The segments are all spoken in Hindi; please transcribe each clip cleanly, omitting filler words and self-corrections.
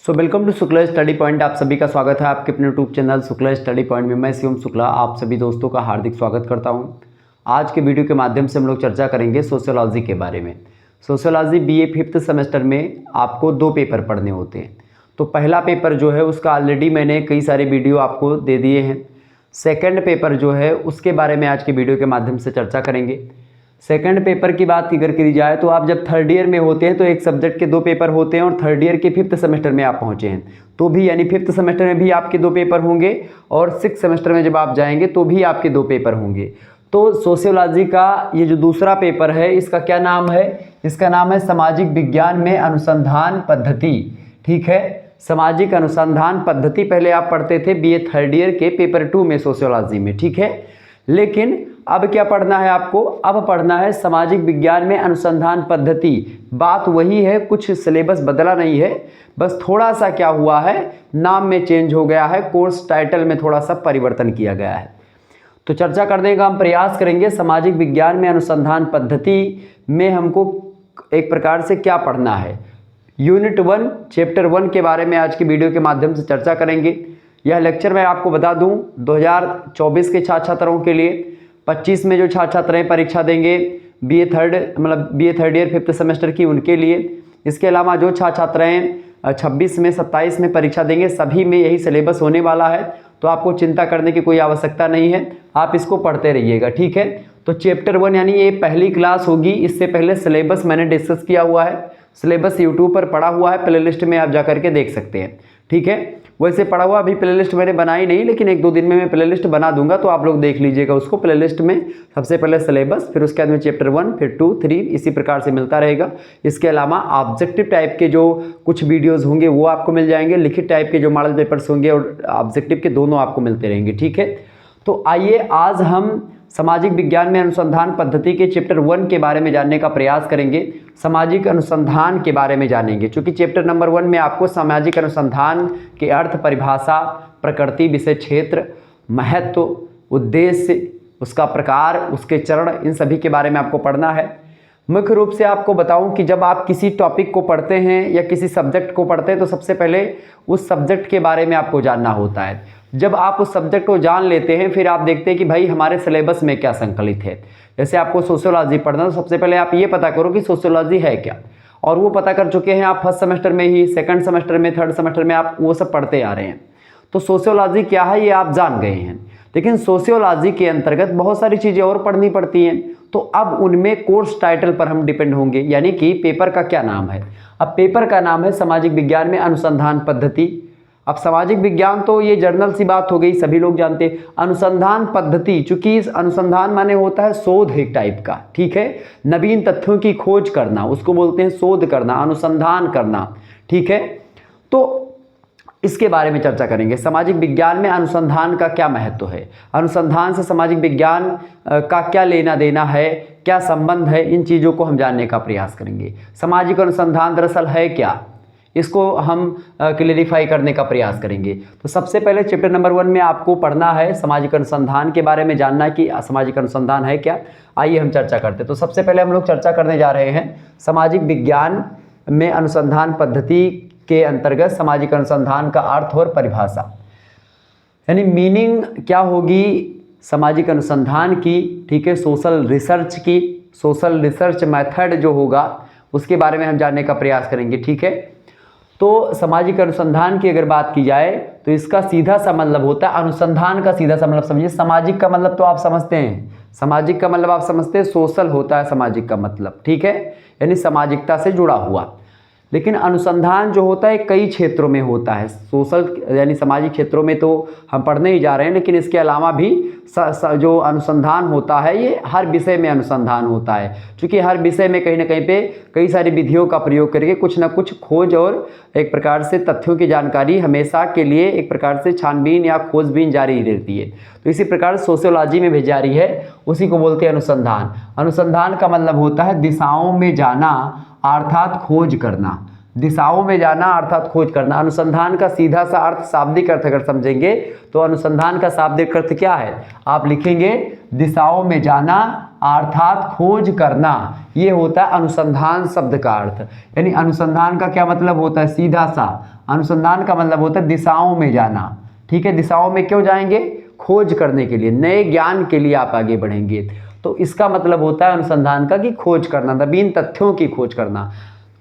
Welcome to Shukla study point. आप सभी का स्वागत है आपके अपने YouTube channel Shukla study point में। मैं शिवम शुक्ला आप सभी दोस्तों का हार्दिक स्वागत करता हूं। आज के वीडियो के माध्यम से हम लोग चर्चा करेंगे सोशियोलॉजी के बारे में। सोशियोलॉजी बीए 5th सेमेस्टर में आपको 2 पेपर पढ़ने होते हैं। तो पहला पेपर जो है उसका ऑलरेडी मैंने कई सारे वीडियो आपको दे दिए हैं। सेकेंड पेपर जो है उसके बारे में आज के वीडियो के माध्यम से चर्चा करेंगे। सेकंड पेपर की बात अगर करी जाए तो आप जब थर्ड ईयर में होते हैं तो एक सब्जेक्ट के 2 पेपर होते हैं और थर्ड ईयर के 5th सेमेस्टर में आप पहुंचे हैं तो भी यानी 5th सेमेस्टर में भी आपके 2 पेपर होंगे और 6th सेमेस्टर में जब आप जाएंगे तो भी आपके 2 पेपर होंगे। तो सोशियोलॉजी का ये जो दूसरा पेपर है इसका क्या नाम है? इसका नाम है सामाजिक विज्ञान में अनुसंधान पद्धति। ठीक है, सामाजिक अनुसंधान पद्धति पहले आप पढ़ते थे बीए थर्ड ईयर के पेपर 2 में सोशियोलॉजी में। ठीक है, लेकिन अब क्या पढ़ना है आपको? अब पढ़ना है सामाजिक विज्ञान में अनुसंधान पद्धति। बात वही है, कुछ सिलेबस बदला नहीं है, बस थोड़ा सा क्या हुआ है, नाम में चेंज हो गया है, कोर्स टाइटल में थोड़ा सा परिवर्तन किया गया है। तो चर्चा करने का हम प्रयास करेंगे सामाजिक विज्ञान में अनुसंधान पद्धति में हमको एक प्रकार से क्या पढ़ना है। यूनिट 1 चैप्टर 1 के बारे में आज की वीडियो के माध्यम से चर्चा करेंगे। यह लेक्चर मैं आपको बता दूं 2024 के छात्र छात्राओं के लिए 25 में जो छात्र छात्राएँ परीक्षा देंगे BA third year 5th semester की उनके लिए। इसके अलावा जो छात्र छात्राएँ 26 में 27 में परीक्षा देंगे सभी में यही सिलेबस होने वाला है, तो आपको चिंता करने की कोई आवश्यकता नहीं है, आप इसको पढ़ते रहिएगा। ठीक है, तो चैप्टर 1 यानी ये पहली क्लास होगी। इससे पहले सिलेबस मैंने डिस्कस किया हुआ है, सिलेबस यूट्यूब पर पड़ा हुआ है, प्लेलिस्ट में आप जा करके देख सकते हैं। ठीक है, वैसे पड़ा हुआ अभी प्लेलिस्ट मैंने बनाई नहीं, लेकिन 1-2 दिन में मैं प्लेलिस्ट बना दूंगा, तो आप लोग देख लीजिएगा उसको। प्लेलिस्ट में सबसे पहले सिलेबस, फिर उसके बाद में चैप्टर 1, फिर 2, 3 इसी प्रकार से मिलता रहेगा। इसके अलावा ऑब्जेक्टिव टाइप के जो कुछ वीडियोज़ होंगे वो आपको मिल जाएंगे, लिखित टाइप के जो मॉडल पेपर्स होंगे और ऑब्जेक्टिव के दोनों आपको मिलते रहेंगे। ठीक है, तो आइए आज हम सामाजिक विज्ञान में अनुसंधान पद्धति के चैप्टर 1 के बारे में जानने का प्रयास करेंगे। सामाजिक अनुसंधान के बारे में जानेंगे, क्योंकि चैप्टर नंबर 1 में आपको सामाजिक अनुसंधान के अर्थ, परिभाषा, प्रकृति, विषय क्षेत्र, महत्व, उद्देश्य, उसका प्रकार, उसके चरण, इन सभी के बारे में आपको पढ़ना है। मुख्य रूप से आपको बताऊं कि जब आप किसी टॉपिक को पढ़ते हैं या किसी सब्जेक्ट को पढ़ते हैं तो सबसे पहले उस सब्जेक्ट के बारे में आपको जानना होता है। जब आप उस सब्जेक्ट को जान लेते हैं फिर आप देखते हैं कि भाई हमारे सिलेबस में क्या संकलित है। जैसे आपको सोशियोलॉजी पढ़ना है तो सबसे पहले आप ये पता करो कि सोशियोलॉजी है क्या, और वो पता कर चुके हैं आप फर्स्ट सेमेस्टर में ही, सेकंड सेमेस्टर में, थर्ड सेमेस्टर में आप वो सब पढ़ते आ रहे हैं। तो सोशियोलॉजी क्या है ये आप जान गए हैं, लेकिन सोशियोलॉजी के अंतर्गत बहुत सारी चीज़ें और पढ़नी पड़ती हैं। तो अब उनमें कोर्स टाइटल पर हम डिपेंड होंगे, यानी कि पेपर का क्या नाम है। अब पेपर का नाम है सामाजिक विज्ञान में अनुसंधान पद्धति। अब सामाजिक विज्ञान तो ये जर्नल सी बात हो गई, सभी लोग जानते हैं। अनुसंधान पद्धति, चूंकि इस अनुसंधान माने होता है शोध एक टाइप का। ठीक है, नवीन तथ्यों की खोज करना, उसको बोलते हैं शोध करना, अनुसंधान करना। ठीक है, तो इसके बारे में चर्चा करेंगे। सामाजिक विज्ञान में अनुसंधान का क्या महत्व है, अनुसंधान से सामाजिक विज्ञान का क्या लेना देना है, क्या संबंध है, इन चीज़ों को हम जानने का प्रयास करेंगे। सामाजिक अनुसंधान दरअसल है क्या, इसको हम क्लेरिफाई करने का प्रयास करेंगे। तो सबसे पहले चैप्टर नंबर 1 में आपको पढ़ना है सामाजिक अनुसंधान के बारे में, जानना कि सामाजिक अनुसंधान है क्या। आइए हम चर्चा करते हैं। तो सबसे पहले हम लोग चर्चा करने जा रहे हैं सामाजिक विज्ञान में अनुसंधान पद्धति के अंतर्गत सामाजिक अनुसंधान का अर्थ और परिभाषा, यानी मीनिंग क्या होगी सामाजिक अनुसंधान की। ठीक है, सोशल रिसर्च की, सोशल रिसर्च मेथड जो होगा उसके बारे में हम जानने का प्रयास करेंगे। ठीक है, तो सामाजिक अनुसंधान की अगर बात की जाए तो इसका सीधा सा मतलब होता है, अनुसंधान का सीधा सा मतलब समझिए। सामाजिक का मतलब तो आप समझते हैं, सामाजिक का मतलब आप समझते हैं, सोशल होता है सामाजिक का मतलब। ठीक है, यानी सामाजिकता से जुड़ा हुआ। लेकिन अनुसंधान जो होता है कई क्षेत्रों में होता है। सोशल यानी सामाजिक क्षेत्रों में तो हम पढ़ने ही जा रहे हैं, लेकिन इसके अलावा भी जो अनुसंधान होता है ये हर विषय में अनुसंधान होता है, क्योंकि हर विषय में कहीं ना कहीं पे कई सारी विधियों का प्रयोग करके कुछ ना कुछ खोज और एक प्रकार से तथ्यों की जानकारी हमेशा के लिए एक प्रकार से छानबीन या खोजबीन जारी रहती है। तो इसी प्रकार सोशियोलॉजी में भी जारी है, उसी को बोलते हैं अनुसंधान। अनुसंधान का मतलब होता है दिशाओं में जाना, अर्थात खोज करना। दिशाओं में जाना अर्थात खोज करना। अनुसंधान का सीधा सा अर्थ, शाब्दिक अर्थ अगर समझेंगे तो अनुसंधान का शाब्दिक अर्थ क्या है, आप लिखेंगे दिशाओं में जाना अर्थात खोज करना। ये होता है अनुसंधान शब्द का अर्थ। यानी अनुसंधान का क्या मतलब होता है, सीधा सा अनुसंधान का मतलब होता है दिशाओं में जाना। ठीक है, दिशाओं में क्यों जाएंगे, खोज करने के लिए, नए ज्ञान के लिए आप आगे बढ़ेंगे। तो इसका मतलब होता है अनुसंधान का कि खोज करना, नवीन तथ्यों की खोज करना।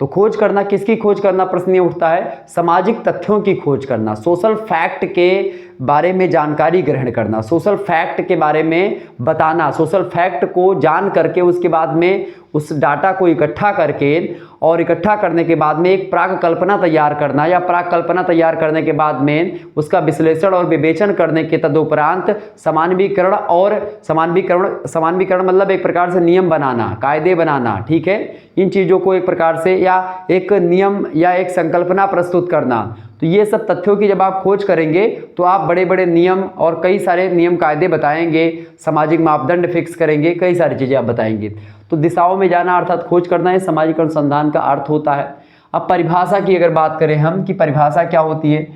तो खोज करना किसकी खोज करना, प्रश्न ये उठता है, सामाजिक तथ्यों की खोज करना, सोशल फैक्ट के बारे में जानकारी ग्रहण करना, सोशल फैक्ट के बारे में बताना, सोशल फैक्ट को जान करके उसके बाद में उस डाटा को इकट्ठा करके और इकट्ठा करने के बाद में एक प्राक कल्पना तैयार करना, या प्राक कल्पना तैयार करने के बाद में उसका विश्लेषण और विवेचन करने के तदुपरांत समानवीकरण और समानवीकरण मतलब एक प्रकार से नियम बनाना, कायदे बनाना। ठीक है, इन चीज़ों को एक प्रकार से या एक नियम या एक संकल्पना प्रस्तुत करना। तो ये सब तथ्यों की जब आप खोज करेंगे तो आप बड़े बड़े नियम और कई सारे नियम कायदे बताएंगे, सामाजिक मापदंड फिक्स करेंगे, कई सारी चीज़ें आप बताएंगे। तो दिशाओं में जाना अर्थात खोज करना, है सामाजिक अनुसंधान का अर्थ होता है। अब परिभाषा की अगर बात करें हम कि परिभाषा क्या होती है,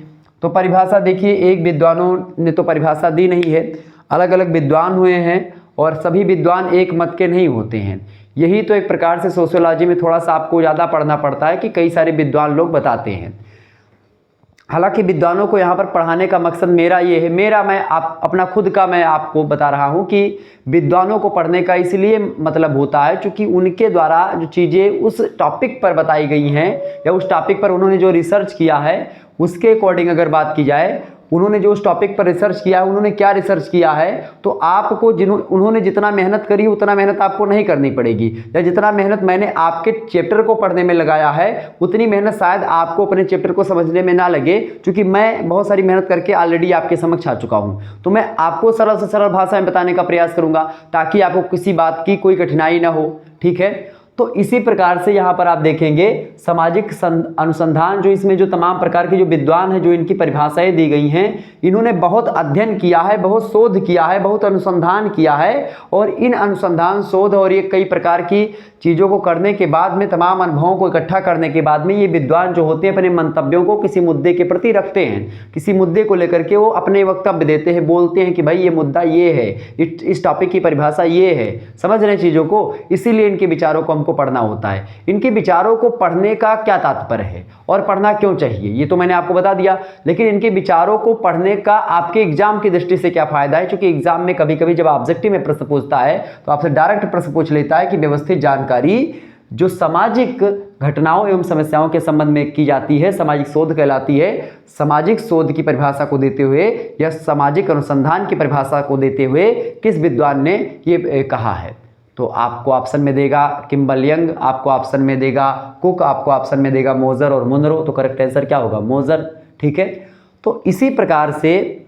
तो परिभाषा देखिए, एक विद्वानों ने तो परिभाषा दी नहीं है, अलग अलग विद्वान हुए हैं और सभी विद्वान एक मत के नहीं होते हैं। यही तो एक प्रकार से सोशियोलॉजी में थोड़ा सा आपको ज़्यादा पढ़ना पड़ता है कि कई सारे विद्वान लोग बताते हैं। हालांकि विद्वानों को यहाँ पर पढ़ाने का मकसद मेरा ये है, अपना खुद का मैं आपको बता रहा हूँ कि विद्वानों को पढ़ने का इसलिए मतलब होता है क्योंकि उनके द्वारा जो चीज़ें उस टॉपिक पर बताई गई हैं या उस टॉपिक पर उन्होंने जो रिसर्च किया है उसके अकॉर्डिंग अगर बात की जाए, उन्होंने जो उस टॉपिक पर रिसर्च किया है, उन्होंने क्या रिसर्च किया है, तो आपको उन्होंने जितना मेहनत करी उतना मेहनत आपको नहीं करनी पड़ेगी, या जितना मेहनत मैंने आपके चैप्टर को पढ़ने में लगाया है उतनी मेहनत शायद आपको अपने चैप्टर को समझने में ना लगे, क्योंकि मैं बहुत सारी मेहनत करके ऑलरेडी आपके समक्ष आ चुका हूँ। तो मैं आपको सरल से सरल भाषा में बताने का प्रयास करूँगा ताकि आपको किसी बात की कोई कठिनाई ना हो। ठीक है, तो इसी प्रकार से यहाँ पर आप देखेंगे सामाजिक अनुसंधान, जो इसमें जो तमाम प्रकार के जो विद्वान हैं, जो इनकी परिभाषाएं दी गई हैं, इन्होंने बहुत अध्ययन किया है, बहुत शोध किया है, बहुत अनुसंधान किया है, और इन अनुसंधान शोध और ये कई प्रकार की चीज़ों को करने के बाद में, तमाम अनुभवों को इकट्ठा करने के बाद में, ये विद्वान जो होते हैं अपने मंतव्यों को किसी मुद्दे के प्रति रखते हैं, किसी मुद्दे को लेकर के वो अपने वक्तव्य देते हैं, बोलते हैं कि भाई ये मुद्दा ये है, इस टॉपिक की परिभाषा ये है। समझ रहे हैं चीज़ों को, इसीलिए इनके विचारों को हमको पढ़ना होता है। इनके विचारों को पढ़ने का क्या तात्पर्य है और पढ़ना क्यों चाहिए ये तो मैंने आपको बता दिया, लेकिन इनके विचारों को पढ़ने का आपके एग्जाम की दृष्टि से क्या फायदा है, क्योंकि एग्जाम में कभी कभी जब ऑब्जेक्टिव में प्रश्न पूछता है तो आपसे डायरेक्ट प्रश्न पूछ लेता है कि व्यवस्थित जानकारी जो सामाजिक घटनाओं एवं समस्याओं के संबंध में की जाती है, सामाजिक शोध कहलाती है। सामाजिक शोध की परिभाषा को देते हुए या सामाजिक अनुसंधान की परिभाषा को देते हुए किस विद्वान ने ये कहा है, तो आपको ऑप्शन में देगा किम्बल यंग, आपको ऑप्शन में देगा कुक, आपको ऑप्शन में देगा मोजर और मुनरो। तो करेक्ट आंसर क्या होगा, मोजर। ठीक है, तो इसी प्रकार से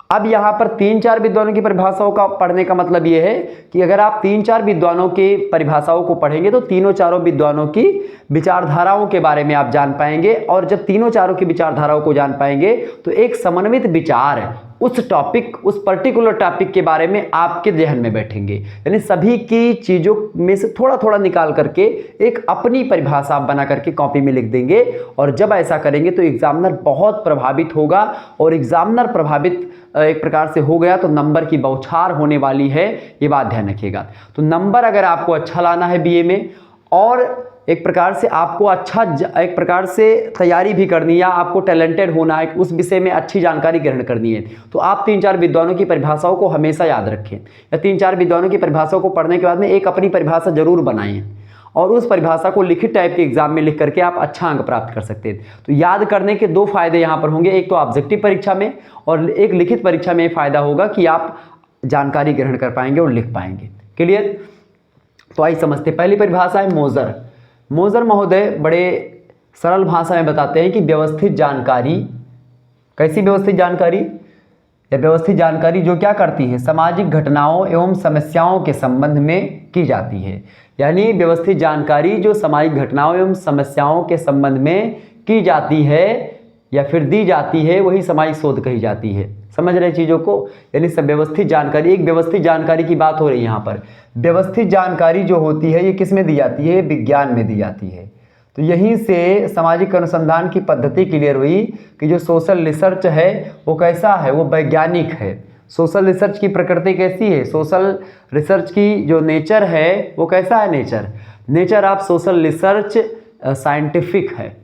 अब यहाँ पर 3-4 विद्वानों की परिभाषाओं का पढ़ने का मतलब ये है कि अगर आप 3-4 विद्वानों की परिभाषाओं को पढ़ेंगे तो तीनों चारों विद्वानों की विचारधाराओं के बारे में आप जान पाएंगे, और जब तीनों चारों की विचारधाराओं को जान पाएंगे तो एक समन्वित विचार उस टॉपिक, उस पर्टिकुलर टॉपिक के बारे में आपके जहन में बैठेंगे। यानी सभी की चीज़ों में से थोड़ा थोड़ा निकाल करके एक अपनी परिभाषा आप बना करके कॉपी में लिख देंगे, और जब ऐसा करेंगे तो एग्जामिनर बहुत प्रभावित होगा, और एग्जामिनर प्रभावित एक प्रकार से हो गया तो नंबर की बौछार होने वाली है, ये बात ध्यान रखिएगा। तो नंबर अगर आपको अच्छा लाना है बीए में, और एक प्रकार से आपको अच्छा एक प्रकार से तैयारी भी करनी है, या आपको टैलेंटेड होना है, उस विषय में अच्छी जानकारी ग्रहण करनी है, तो आप 3-4 विद्वानों की परिभाषाओं को हमेशा याद रखें, या 3-4 विद्वानों की परिभाषाओं को पढ़ने के बाद में एक अपनी परिभाषा जरूर बनाएं, और उस परिभाषा को लिखित टाइप के एग्जाम में लिख करके आप अच्छा अंक प्राप्त कर सकते हैं। तो याद करने के 2 फायदे यहाँ पर होंगे, एक तो ऑब्जेक्टिव परीक्षा में और एक लिखित परीक्षा में फायदा होगा कि आप जानकारी ग्रहण कर पाएंगे और लिख पाएंगे। क्लियर? तो आइए समझते, पहली परिभाषा है मोजर। मोजर महोदय बड़े सरल भाषा में बताते हैं कि व्यवस्थित जानकारी, कैसी व्यवस्थित जानकारी, या व्यवस्थित जानकारी जो क्या करती है, सामाजिक घटनाओं एवं समस्याओं के संबंध में की जाती है। यानी व्यवस्थित जानकारी जो सामाजिक घटनाओं एवं समस्याओं के संबंध में की जाती है या फिर दी जाती है, वही सामाजिक शोध कही जाती है। समझ रहे चीज़ों को, यानी सब व्यवस्थित जानकारी, एक व्यवस्थित जानकारी की बात हो रही है यहाँ पर। व्यवस्थित जानकारी जो होती है ये किस में दी जाती है, विज्ञान में दी जाती है। तो यहीं से सामाजिक अनुसंधान की पद्धति क्लियर हुई कि जो सोशल रिसर्च है वो कैसा है, वो वैज्ञानिक है। सोशल रिसर्च की प्रकृति कैसी है, सोशल रिसर्च की जो नेचर है वो कैसा है, nature of social research scientific है,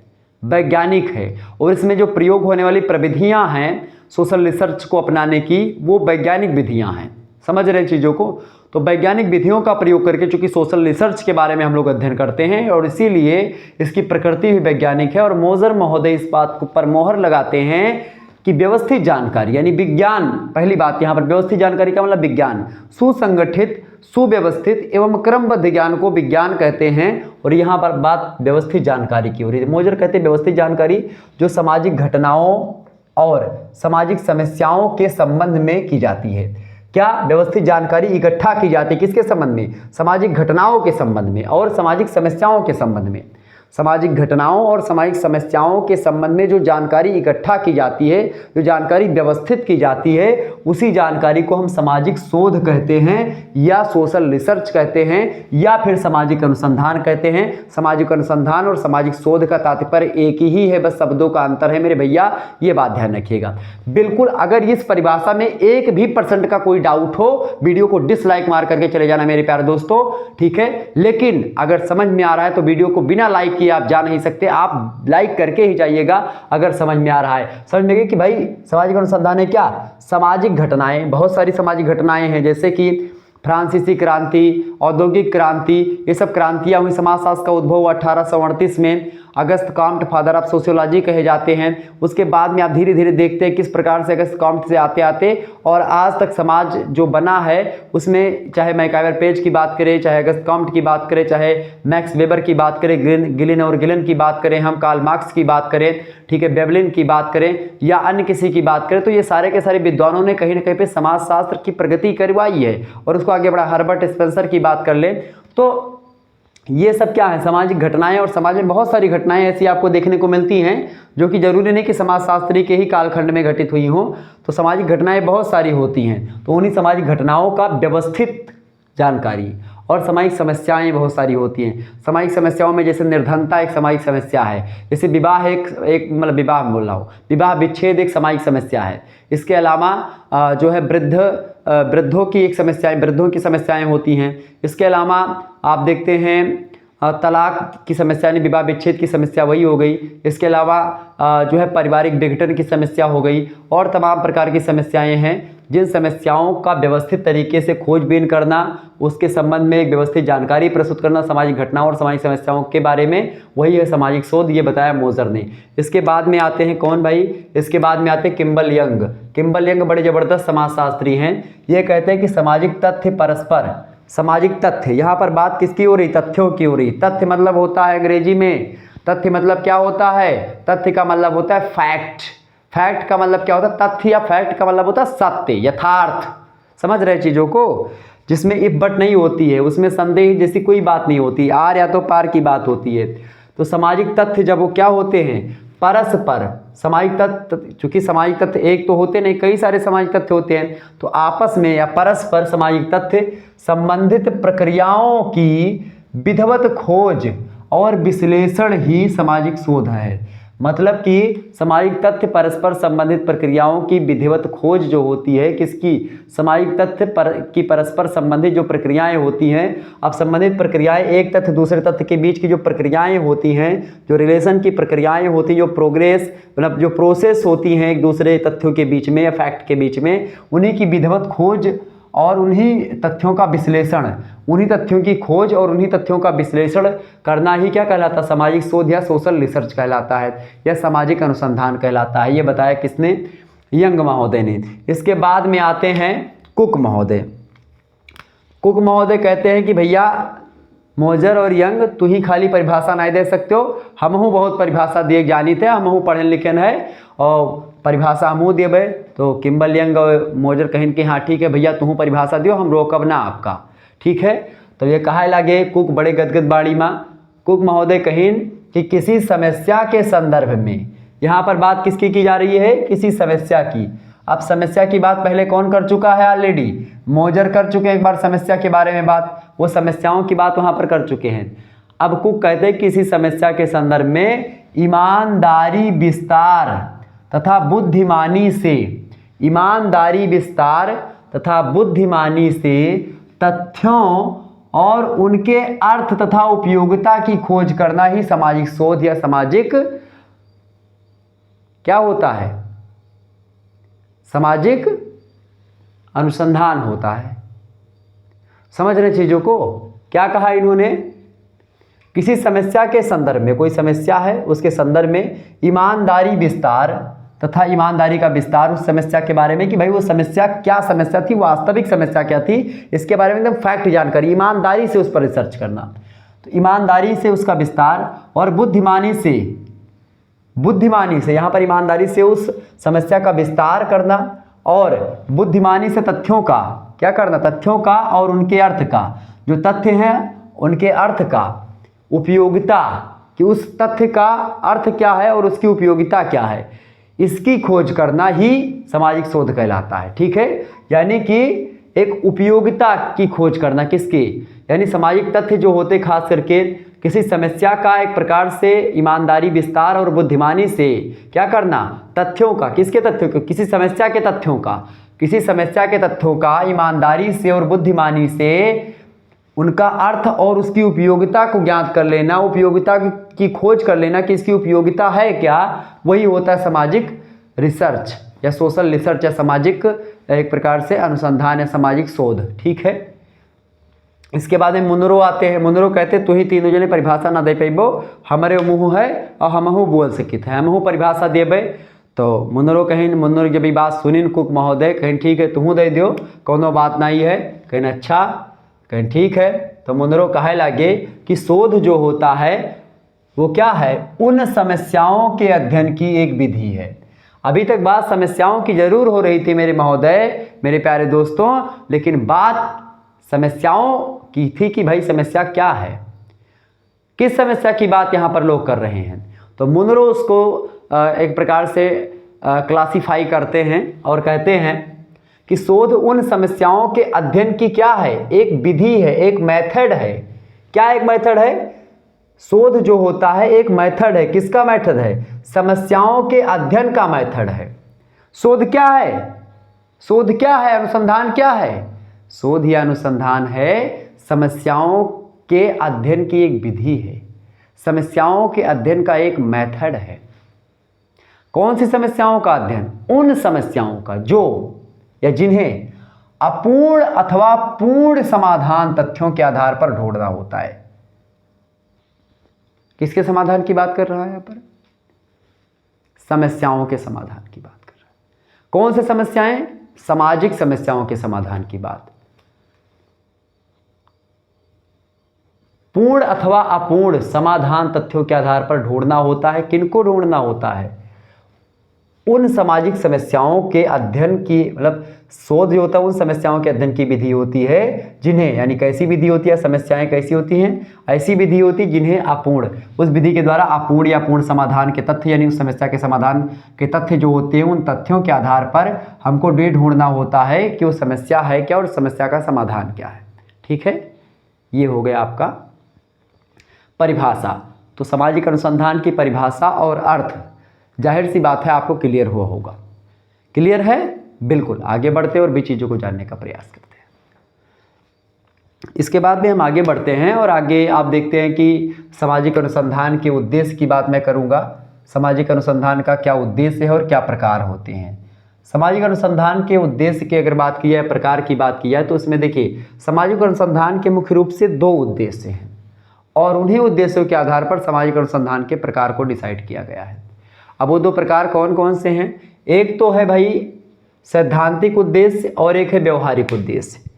वैज्ञानिक है। और इसमें जो प्रयोग होने वाली प्रविधियां हैं सोशल रिसर्च को अपनाने की, वो वैज्ञानिक विधियां हैं। समझ रहे हैं चीज़ों को? तो वैज्ञानिक विधियों का प्रयोग करके, चूंकि सोशल रिसर्च के बारे में हम लोग अध्ययन करते हैं और इसीलिए इसकी प्रकृति भी वैज्ञानिक है। और मोजर महोदय इस बात पर मोहर लगाते हैं कि व्यवस्थित जानकारी यानी विज्ञान, पहली बात यहाँ पर व्यवस्थित जानकारी का मतलब विज्ञान, सुसंगठित, सुव्यवस्थित एवं क्रमबद्ध ज्ञान को विज्ञान कहते हैं। और यहाँ पर बात व्यवस्थित जानकारी की हो रही है। मोजर कहते हैं व्यवस्थित जानकारी जो सामाजिक घटनाओं और सामाजिक समस्याओं के संबंध में की जाती है। क्या? व्यवस्थित जानकारी इकट्ठा की जाती है किसके संबंध में? सामाजिक घटनाओं के संबंध में और सामाजिक समस्याओं के संबंध में। सामाजिक घटनाओं और सामाजिक समस्याओं के संबंध में जो जानकारी इकट्ठा की जाती है, जो जानकारी व्यवस्थित की जाती है, उसी जानकारी को हम सामाजिक शोध कहते हैं या सोशल रिसर्च कहते हैं या फिर सामाजिक अनुसंधान कहते हैं। सामाजिक अनुसंधान और सामाजिक शोध का तात्पर्य एक ही है, बस शब्दों का अंतर है मेरे भैया, ये बात ध्यान रखिएगा। बिल्कुल अगर इस परिभाषा में 1% का कोई डाउट हो, वीडियो को डिसलाइक मार करके चले जाना मेरे प्यारे दोस्तों, ठीक है। लेकिन अगर समझ में आ रहा है तो वीडियो को बिना लाइक आप जा नहीं सकते, आप लाइक करके ही जाइएगा अगर समझ में आ रहा है। समझ में गई कि भाई सामाजिक अनुसंधान है क्या? सामाजिक घटनाएं, बहुत सारी सामाजिक घटनाएं हैं, जैसे कि फ्रांसीसी क्रांति, औद्योगिक क्रांति, ये सब क्रांतियां हुई। समाजशास्त्र का उद्भव 1838 में, Auguste Comte father of sociology कहे जाते हैं। उसके बाद में आप धीरे धीरे देखते हैं किस प्रकार से अगस्त कॉम्ट से आते आते और आज तक समाज जो बना है उसमें, चाहे मैकाइवर पेज की बात करें, चाहे अगस्त कॉम्ट की बात करें, चाहे मैक्स वेबर की बात करें, गिलिन और गिलन की बात करें, हम कार्ल मार्क्स की बात करें, ठीक है, बेवलिन की बात करें या अन्य किसी की बात करें, तो ये सारे के सारे विद्वानों ने कहीं ना कहीं पे समाजशास्त्र की प्रगति करवाई है। और उसको आगे बढ़ा, हर्बर्ट स्पेंसर की बात कर लें तो ये सब क्या है? सामाजिक घटनाएं। और समाज में बहुत सारी घटनाएं ऐसी आपको देखने को मिलती हैं जो कि जरूरी नहीं कि समाजशास्त्री के ही कालखंड में घटित हुई हों। तो सामाजिक घटनाएं बहुत सारी होती हैं, तो उन्हीं सामाजिक घटनाओं का व्यवस्थित जानकारी। और सामाजिक समस्याएं बहुत सारी होती हैं। सामाजिक समस्याओं में जैसे निर्धनता एक सामाजिक समस्या है, जैसे विवाह एक मतलब विवाह बोल रहा हूँ, विवाह विच्छेद एक सामाजिक समस्या है। इसके अलावा जो है वृद्धों की एक समस्याएं, वृद्धों की समस्याएं होती हैं। इसके अलावा आप देखते हैं तलाक की समस्या यानी विवाह विच्छेद की समस्या वही हो गई। इसके अलावा जो है पारिवारिक विघटन की समस्या हो गई और तमाम प्रकार की समस्याएं हैं जिन समस्याओं का व्यवस्थित तरीके से खोजबीन करना, उसके संबंध में एक व्यवस्थित जानकारी प्रस्तुत करना सामाजिक घटनाओं और सामाजिक समस्याओं के बारे में, वही है सामाजिक शोध। ये बताया मोजर ने। इसके बाद में आते हैं कौन भाई? इसके बाद में आते हैं किम्बल यंग। किम्बल यंग बड़े जबरदस्त समाजशास्त्री हैं। ये कहते हैं कि सामाजिक तथ्य परस्पर, सामाजिक तथ्य, यहाँ पर बात किसकी हो रही? तथ्यों की हो रही। तथ्य मतलब होता है अंग्रेजी में, तथ्य मतलब क्या होता है? तथ्य का मतलब होता है फैक्ट। फैक्ट का मतलब क्या होता है? तथ्य। या फैक्ट का मतलब होता है सत्य, यथार्थ। समझ रहे चीज़ों को? जिसमें इफ बट नहीं होती है, उसमें संदेह जैसी कोई बात नहीं होती, आर या तो पार की बात होती है। तो सामाजिक तथ्य जब वो क्या होते हैं? परस्पर। सामाजिक तथ्य, चूंकि सामाजिक तथ्य एक तो होते नहीं, कई सारे सामाजिक तथ्य होते हैं, तो आपस में या परस्पर सामाजिक तथ्य संबंधित प्रक्रियाओं की विधिवत खोज और विश्लेषण ही सामाजिक शोध है। मतलब कि सामाजिक तथ्य परस्पर संबंधित प्रक्रियाओं की विधिवत खोज जो होती है, किसकी? सामाजिक तथ्य की परस्पर संबंधित जो प्रक्रियाएं होती हैं। अब संबंधित प्रक्रियाएं, एक तथ्य दूसरे तथ्य के बीच की जो प्रक्रियाएं होती हैं, जो रिलेशन की प्रक्रियाएं होती हैं, जो प्रोग्रेस मतलब जो प्रोसेस होती हैं एक दूसरे तथ्यों के बीच में या फैक्ट के बीच में, उन्हीं की विधिवत खोज और उन्हीं तथ्यों का विश्लेषण, उन्हीं तथ्यों की खोज और उन्हीं तथ्यों का विश्लेषण करना ही क्या कहलाता है? सामाजिक शोध या सोशल रिसर्च कहलाता है या सामाजिक अनुसंधान कहलाता है। ये बताया किसने? यंग महोदय ने। इसके बाद में आते हैं कुक महोदय। कुक महोदय कहते हैं कि भैया मोजर और यंग तू ही खाली परिभाषा नहीं दे सकते हो, हमहू बहुत परिभाषा दिए जानी थे, हमहू पढ़े लिखे है और परिभाषा हमू देवे। तो किम्बल यंग और मोजर कहें कि हाँ ठीक है भैया तू परिभाषा दियो, हम रोकब ना आपका, ठीक है। तो ये कहा लगे कुक बड़े गदगद बाड़ी माँ। कुक महोदय कहें कि किसी समस्या के संदर्भ में, यहाँ पर बात किसकी की जा रही है? किसी समस्या की। अब समस्या की बात पहले कौन कर चुका है? ऑलरेडी मोजर कर चुके हैं एक बार समस्या के बारे में बात, वो समस्याओं की बात वहाँ पर कर चुके हैं। अब कुक कहते हैं किसी समस्या के संदर्भ में ईमानदारी विस्तार तथा बुद्धिमानी से, ईमानदारी विस्तार तथा बुद्धिमानी से तथ्यों और उनके अर्थ तथा उपयोगिता की खोज करना ही सामाजिक शोध या सामाजिक क्या होता है, सामाजिक अनुसंधान होता है। समझ रहे चीजों को? क्या कहा इन्होंने? किसी समस्या के संदर्भ में, कोई समस्या है उसके संदर्भ में ईमानदारी विस्तार तथा ईमानदारी का विस्तार उस समस्या के बारे में कि भाई वो समस्या क्या समस्या थी, वास्तविक समस्या क्या थी, इसके बारे में एकदम फैक्ट जानकारी, ईमानदारी से उस पर रिसर्च करना। तो ईमानदारी से उसका विस्तार और बुद्धिमानी से, बुद्धिमानी से यहाँ पर ईमानदारी से उस समस्या का विस्तार करना और बुद्धिमानी से तथ्यों का क्या करना, तथ्यों का और उनके अर्थ का, जो तथ्य हैं उनके अर्थ का उपयोगिता, कि उस तथ्य का अर्थ क्या है और उसकी उपयोगिता क्या है, इसकी खोज करना ही सामाजिक शोध कहलाता है। ठीक है, यानी कि एक उपयोगिता की खोज करना, किसकी, यानी सामाजिक तथ्य जो होते खास करके किसी समस्या का एक प्रकार से ईमानदारी विस्तार और बुद्धिमानी से क्या करना, तथ्यों का, किसके तथ्यों का, किसी समस्या के तथ्यों का, किसी समस्या के तथ्यों का ईमानदारी से और बुद्धिमानी से उनका अर्थ और उसकी उपयोगिता को ज्ञात कर लेना, उपयोगिता की खोज कर लेना कि इसकी उपयोगिता है क्या, वही होता है सामाजिक रिसर्च या सोशल रिसर्च या सामाजिक एक प्रकार से अनुसंधान या सामाजिक शोध। ठीक है, इसके बाद में मुनरो आते हैं। मुनरो कहते तू ही तीनों जने परिभाषा ना दे पेबो, हमारे मुँह है और हमहू बोल सकित है, हमहू परिभाषा देबे। तो मुनरो कहीं, मुनरो जब ये बात सुनिन कुक महोदय कहीं ठीक है तुहू दे दियो, कोनो बात नहीं है, कहीं अच्छा, कहीं ठीक है। तो मुनरो कहे लगे कि शोध जो होता है वो क्या है, उन समस्याओं के अध्ययन की एक विधि है। अभी तक बात समस्याओं की जरूर हो रही थी मेरे महोदय, मेरे प्यारे दोस्तों, लेकिन बात समस्याओं की थी कि भाई समस्या क्या है, किस समस्या की बात यहाँ पर लोग कर रहे हैं। तो मुनरो उसको एक प्रकार से क्लासिफाई करते हैं और कहते हैं कि शोध उन समस्याओं के अध्ययन की क्या है, एक विधि है, एक मेथड है। क्या एक मेथड है? शोध जो होता है एक मेथड है। किसका मेथड है? समस्याओं के अध्ययन का मेथड है। शोध क्या है? शोध क्या है? अनुसंधान क्या है? शोध या अनुसंधान है समस्याओं के अध्ययन की एक विधि है, समस्याओं के अध्ययन का एक मेथड है। कौन सी समस्याओं का अध्ययन? उन समस्याओं का जो या जिन्हें अपूर्ण अथवा पूर्ण समाधान तथ्यों के आधार पर ढूंढना होता है। किसके समाधान की बात कर रहा है यहां पर? समस्याओं के समाधान की बात कर रहा है। कौन से समस्याएं? सामाजिक समस्याओं के समाधान की बात। पूर्ण अथवा अपूर्ण समाधान तथ्यों के आधार पर ढूंढना होता है। किनको ढूंढना होता है? उन सामाजिक समस्याओं के अध्ययन की, मतलब शोध जो होता है उन समस्याओं के अध्ययन की विधि होती है जिन्हें, यानी कैसी विधि होती है, समस्याएं कैसी होती हैं, ऐसी विधि होती है जिन्हें अपूर्ण, उस विधि के द्वारा अपूर्ण या पूर्ण समाधान के तथ्य, यानी उस समस्या के समाधान के तथ्य जो होते हैं उन तथ्यों के आधार पर हमको ये ढूंढना होता है कि वो समस्या है क्या और समस्या का समाधान क्या है। ठीक है, ये हो गया आपका परिभाषा। तो सामाजिक अनुसंधान की परिभाषा और अर्थ जाहिर सी बात है आपको क्लियर हुआ होगा। क्लियर है? बिल्कुल। आगे बढ़ते हैं और भी चीज़ों को जानने का प्रयास करते हैं। इसके बाद में हम आगे बढ़ते हैं और आगे आप देखते हैं कि सामाजिक अनुसंधान के उद्देश्य की बात मैं करूंगा। सामाजिक अनुसंधान का क्या उद्देश्य है और क्या प्रकार होते हैं। सामाजिक अनुसंधान के उद्देश्य की अगर बात की जाए, प्रकार की बात की जाए, तो इसमें देखिए सामाजिक अनुसंधान के मुख्य रूप से दो उद्देश्य हैं और उन्हीं उद्देश्यों के आधार पर सामाजिक अनुसंधान के प्रकार को डिसाइड किया गया है। अब वो दो प्रकार कौन कौन से हैं? एक तो है भाई सैद्धांतिक उद्देश्य और एक है व्यवहारिक उद्देश्य।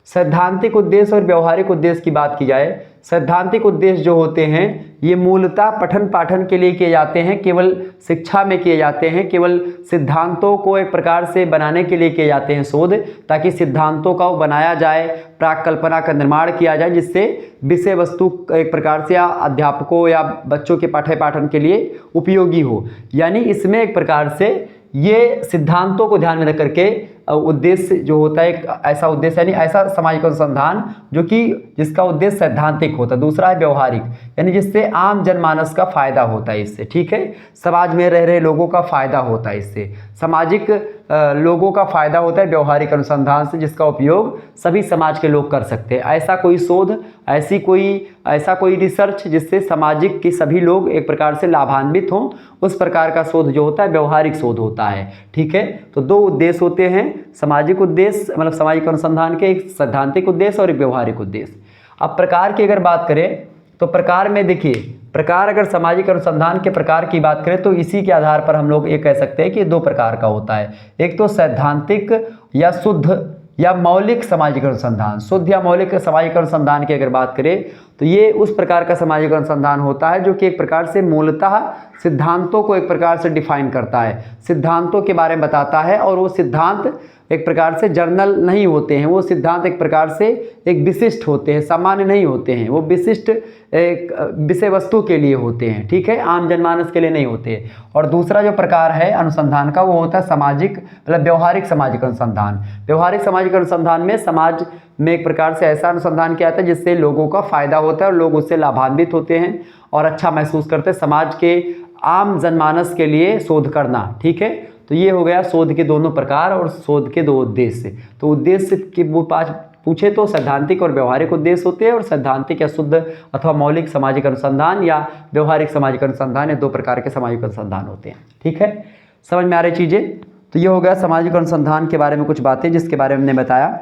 सैद्धांतिक उद्देश्य और व्यवहारिक उद्देश्य की बात की जाए, सैद्धांतिक उद्देश्य जो होते हैं ये मूलतः पठन पाठन के लिए किए जाते हैं, केवल शिक्षा में किए जाते हैं, केवल सिद्धांतों को एक प्रकार से बनाने के लिए किए जाते हैं शोध, ताकि सिद्धांतों का वो बनाया जाए, प्राक कल्पना का निर्माण किया जाए, जिससे विषय वस्तु एक प्रकार से अध्यापकों या बच्चों के पठन पाठन के लिए उपयोगी हो। यानी इसमें एक प्रकार से ये सिद्धांतों को ध्यान में रख करके उद्देश्य जो होता है, एक ऐसा उद्देश्य यानी ऐसा सामाजिक अनुसंधान जो कि जिसका उद्देश्य सैद्धांतिक होता है। दूसरा है व्यवहारिक, यानी जिससे आम जनमानस का फायदा होता है इससे, ठीक है, समाज में रह रहे लोगों का फायदा होता है इससे, सामाजिक लोगों का फायदा होता है व्यवहारिक अनुसंधान से, जिसका उपयोग सभी समाज के लोग कर सकते हैं। ऐसा कोई शोध, ऐसा कोई रिसर्च जिससे सामाजिक के सभी लोग एक प्रकार से लाभान्वित हों, उस प्रकार का शोध जो होता है व्यवहारिक शोध होता है, ठीक है। तो दो उद्देश्य होते हैं, सामाजिक उद्देश्य मतलब सामाजिक अनुसंधान के, एक सैद्धांतिक उद्देश्य और एक व्यवहारिक उद्देश्य। अब प्रकार की अगर बात करें तो प्रकार में देखिए, प्रकार अगर सामाजिक अनुसंधान के प्रकार की बात करें तो इसी के आधार पर हम लोग ये कह सकते हैं कि दो प्रकार का होता है। एक तो सैद्धांतिक या शुद्ध या मौलिक सामाजिक अनुसंधान। शुद्ध या मौलिक सामाजिक अनुसंधान की अगर बात करें तो ये उस प्रकार का सामाजिक अनुसंधान होता है जो कि एक प्रकार से मूलतः सिद्धांतों को एक प्रकार से डिफाइन करता है, सिद्धांतों के बारे में बताता है, और वो सिद्धांत एक प्रकार से जर्नल नहीं होते हैं, वो सिद्धांत एक प्रकार से एक विशिष्ट होते हैं, सामान्य नहीं होते हैं, वो विशिष्ट एक विषय वस्तु के लिए होते हैं, ठीक है, आम जनमानस के लिए नहीं होते। और दूसरा जो प्रकार है अनुसंधान का वो होता है सामाजिक मतलब व्यवहारिक सामाजिक अनुसंधान। व्यवहारिक सामाजिक अनुसंधान में समाज में एक प्रकार से ऐसा अनुसंधान किया जाता है जिससे लोगों का फायदा होता है और लोग उससे लाभान्वित होते हैं और अच्छा महसूस करते हैं, समाज के आम जनमानस के लिए शोध करना, ठीक है। तो ये हो गया शोध के दोनों प्रकार और शोध के दो उद्देश्य। तो उद्देश्य के वो पांच पूछे तो सैद्धांतिक और व्यवहारिक उद्देश्य होते हैं, और सैद्धांतिक या शुद्ध अथवा मौलिक सामाजिक अनुसंधान या व्यवहारिक सामाजिक अनुसंधान, ये दो प्रकार के सामाजिक अनुसंधान होते हैं, ठीक है। समझ में आ रही चीज़ें। तो ये हो गया सामाजिक अनुसंधान के बारे में कुछ बातें जिसके बारे में हमने बताया।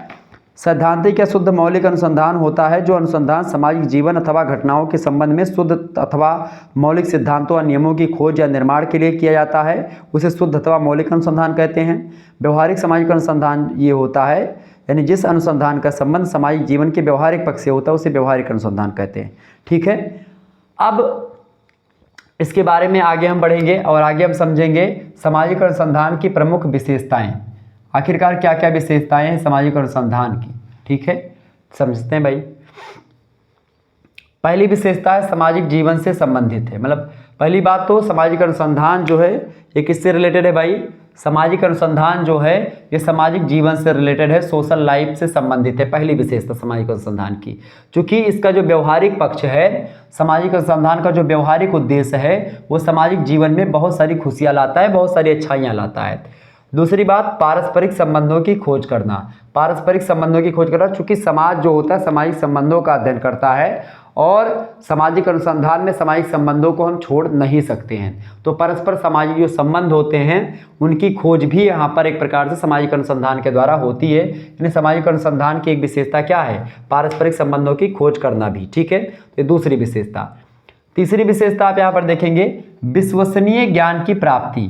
सैद्धांतिक या शुद्ध मौलिक अनुसंधान होता है जो अनुसंधान सामाजिक जीवन अथवा घटनाओं के संबंध में शुद्ध अथवा मौलिक सिद्धांतों और नियमों की खोज या निर्माण के लिए किया जाता है, उसे शुद्ध अथवा मौलिक अनुसंधान कहते हैं। व्यवहारिक सामाजिक अनुसंधान ये होता है यानी जिस अनुसंधान का संबंध सामाजिक जीवन के व्यवहारिक पक्ष से होता है उसे व्यवहारिक अनुसंधान कहते हैं, ठीक है। अब इसके बारे में आगे हम बढ़ेंगे और आगे हम समझेंगे सामाजिक अनुसंधान की प्रमुख विशेषताएं। आखिरकार क्या क्या विशेषताएं हैं सामाजिक अनुसंधान की, ठीक है, समझते हैं भाई। पहली विशेषता है सामाजिक जीवन से संबंधित है। मतलब पहली बात तो सामाजिक अनुसंधान जो है ये किससे रिलेटेड है भाई, सामाजिक अनुसंधान जो है ये सामाजिक जीवन से रिलेटेड है, सोशल लाइफ से संबंधित है। पहली विशेषता सामाजिक अनुसंधान की, चूंकि इसका जो व्यवहारिक पक्ष है, सामाजिक अनुसंधान का जो व्यवहारिक उद्देश्य है वो सामाजिक जीवन में बहुत सारी खुशियाँ लाता है, बहुत सारी अच्छाइयाँ लाता है। दूसरी बात पारस्परिक संबंधों की खोज करना। पारस्परिक संबंधों की खोज करना, चूंकि समाज जो होता है सामाजिक संबंधों का अध्ययन करता है और सामाजिक अनुसंधान में सामाजिक संबंधों को हम छोड़ नहीं सकते हैं, तो परस्पर सामाजिक जो संबंध होते हैं उनकी खोज भी यहाँ पर एक प्रकार से सामाजिक अनुसंधान के द्वारा होती है। यानी सामाजिक अनुसंधान की एक विशेषता क्या है, पारस्परिक संबंधों की खोज करना भी, ठीक है। तो दूसरी विशेषता। तीसरी विशेषता आप यहाँ पर देखेंगे विश्वसनीय ज्ञान की प्राप्ति।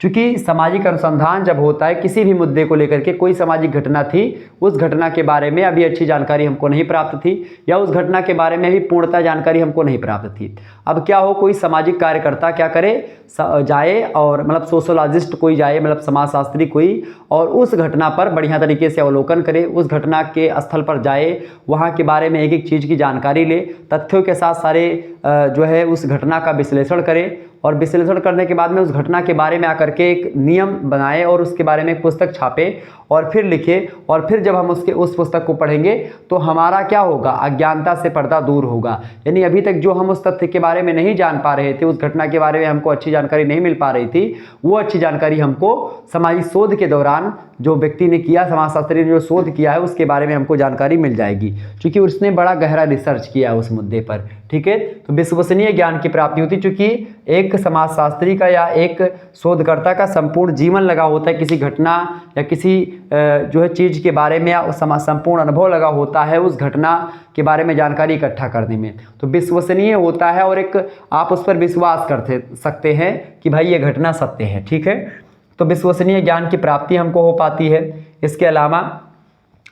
चूंकि सामाजिक अनुसंधान जब होता है किसी भी मुद्दे को लेकर के, कोई सामाजिक घटना थी, उस घटना के बारे में अभी अच्छी जानकारी हमको नहीं प्राप्त थी या उस घटना के बारे में भी पूर्णतः जानकारी हमको नहीं प्राप्त थी। अब क्या हो, कोई सामाजिक कार्यकर्ता क्या करे, जाए और मतलब सोशोलॉजिस्ट कोई जाए, मतलब समाजशास्त्री कोई, और उस घटना पर बढ़िया तरीके से अवलोकन करे, उस घटना के स्थल पर जाए, वहाँ के बारे में एक एक चीज़ की जानकारी ले, तथ्यों के साथ सारे जो है उस घटना का विश्लेषण करे, और विश्लेषण करने के बाद में उस घटना के बारे में आकर के एक नियम बनाए और उसके बारे में एक पुस्तक छापे और फिर लिखे, और फिर जब हम उस पुस्तक को पढ़ेंगे तो हमारा क्या होगा, अज्ञानता से पर्दा दूर होगा। यानी अभी तक जो हम उस तथ्य के बारे में नहीं जान पा रहे थे, उस घटना के बारे में हमको अच्छी जानकारी नहीं मिल पा रही थी, वो अच्छी जानकारी हमको सामाजिक शोध के दौरान जो व्यक्ति ने किया, समाजशास्त्री ने जो शोध किया है उसके बारे में हमको जानकारी मिल जाएगी, क्योंकि उसने बड़ा गहरा रिसर्च किया है उस मुद्दे पर, ठीक है। तो विश्वसनीय ज्ञान की प्राप्ति होती, चूंकि एक समाजशास्त्री का या एक शोधकर्ता का संपूर्ण जीवन लगा होता है किसी घटना या किसी जो है चीज़ के बारे में, या संपूर्ण अनुभव लगा होता है उस घटना के बारे में जानकारी इकट्ठा करने में, तो विश्वसनीय होता है और एक आप उस पर विश्वास कर सकते हैं कि भाई ये घटना सत्य है, ठीक है। तो विश्वसनीय ज्ञान की प्राप्ति हमको हो पाती है। इसके अलावा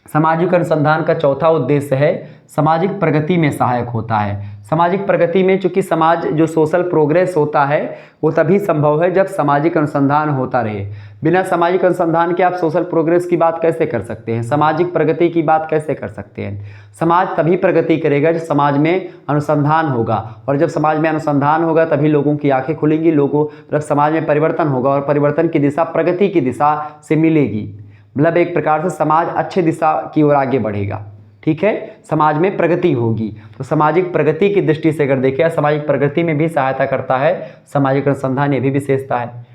सामाजिक अनुसंधान का चौथा उद्देश्य है सामाजिक प्रगति में सहायक होता है। सामाजिक प्रगति में, चूंकि समाज जो सोशल प्रोग्रेस होता है वो तभी संभव है जब सामाजिक अनुसंधान होता रहे। बिना सामाजिक अनुसंधान के आप सोशल प्रोग्रेस की बात कैसे कर सकते हैं, सामाजिक प्रगति की बात कैसे कर सकते हैं। समाज तभी प्रगति करेगा जब समाज में अनुसंधान होगा, और जब समाज में अनुसंधान होगा तभी लोगों की आंखें खुलेंगी, लोगों मतलब समाज में परिवर्तन होगा, और परिवर्तन की दिशा प्रगति की दिशा से मिलेगी। मतलब एक प्रकार से समाज अच्छे दिशा की ओर आगे बढ़ेगा, ठीक है, समाज में प्रगति होगी। तो सामाजिक प्रगति की दृष्टि से अगर देखें, सामाजिक प्रगति में भी सहायता करता है सामाजिक अनुसंधान, ये भी विशेषता है।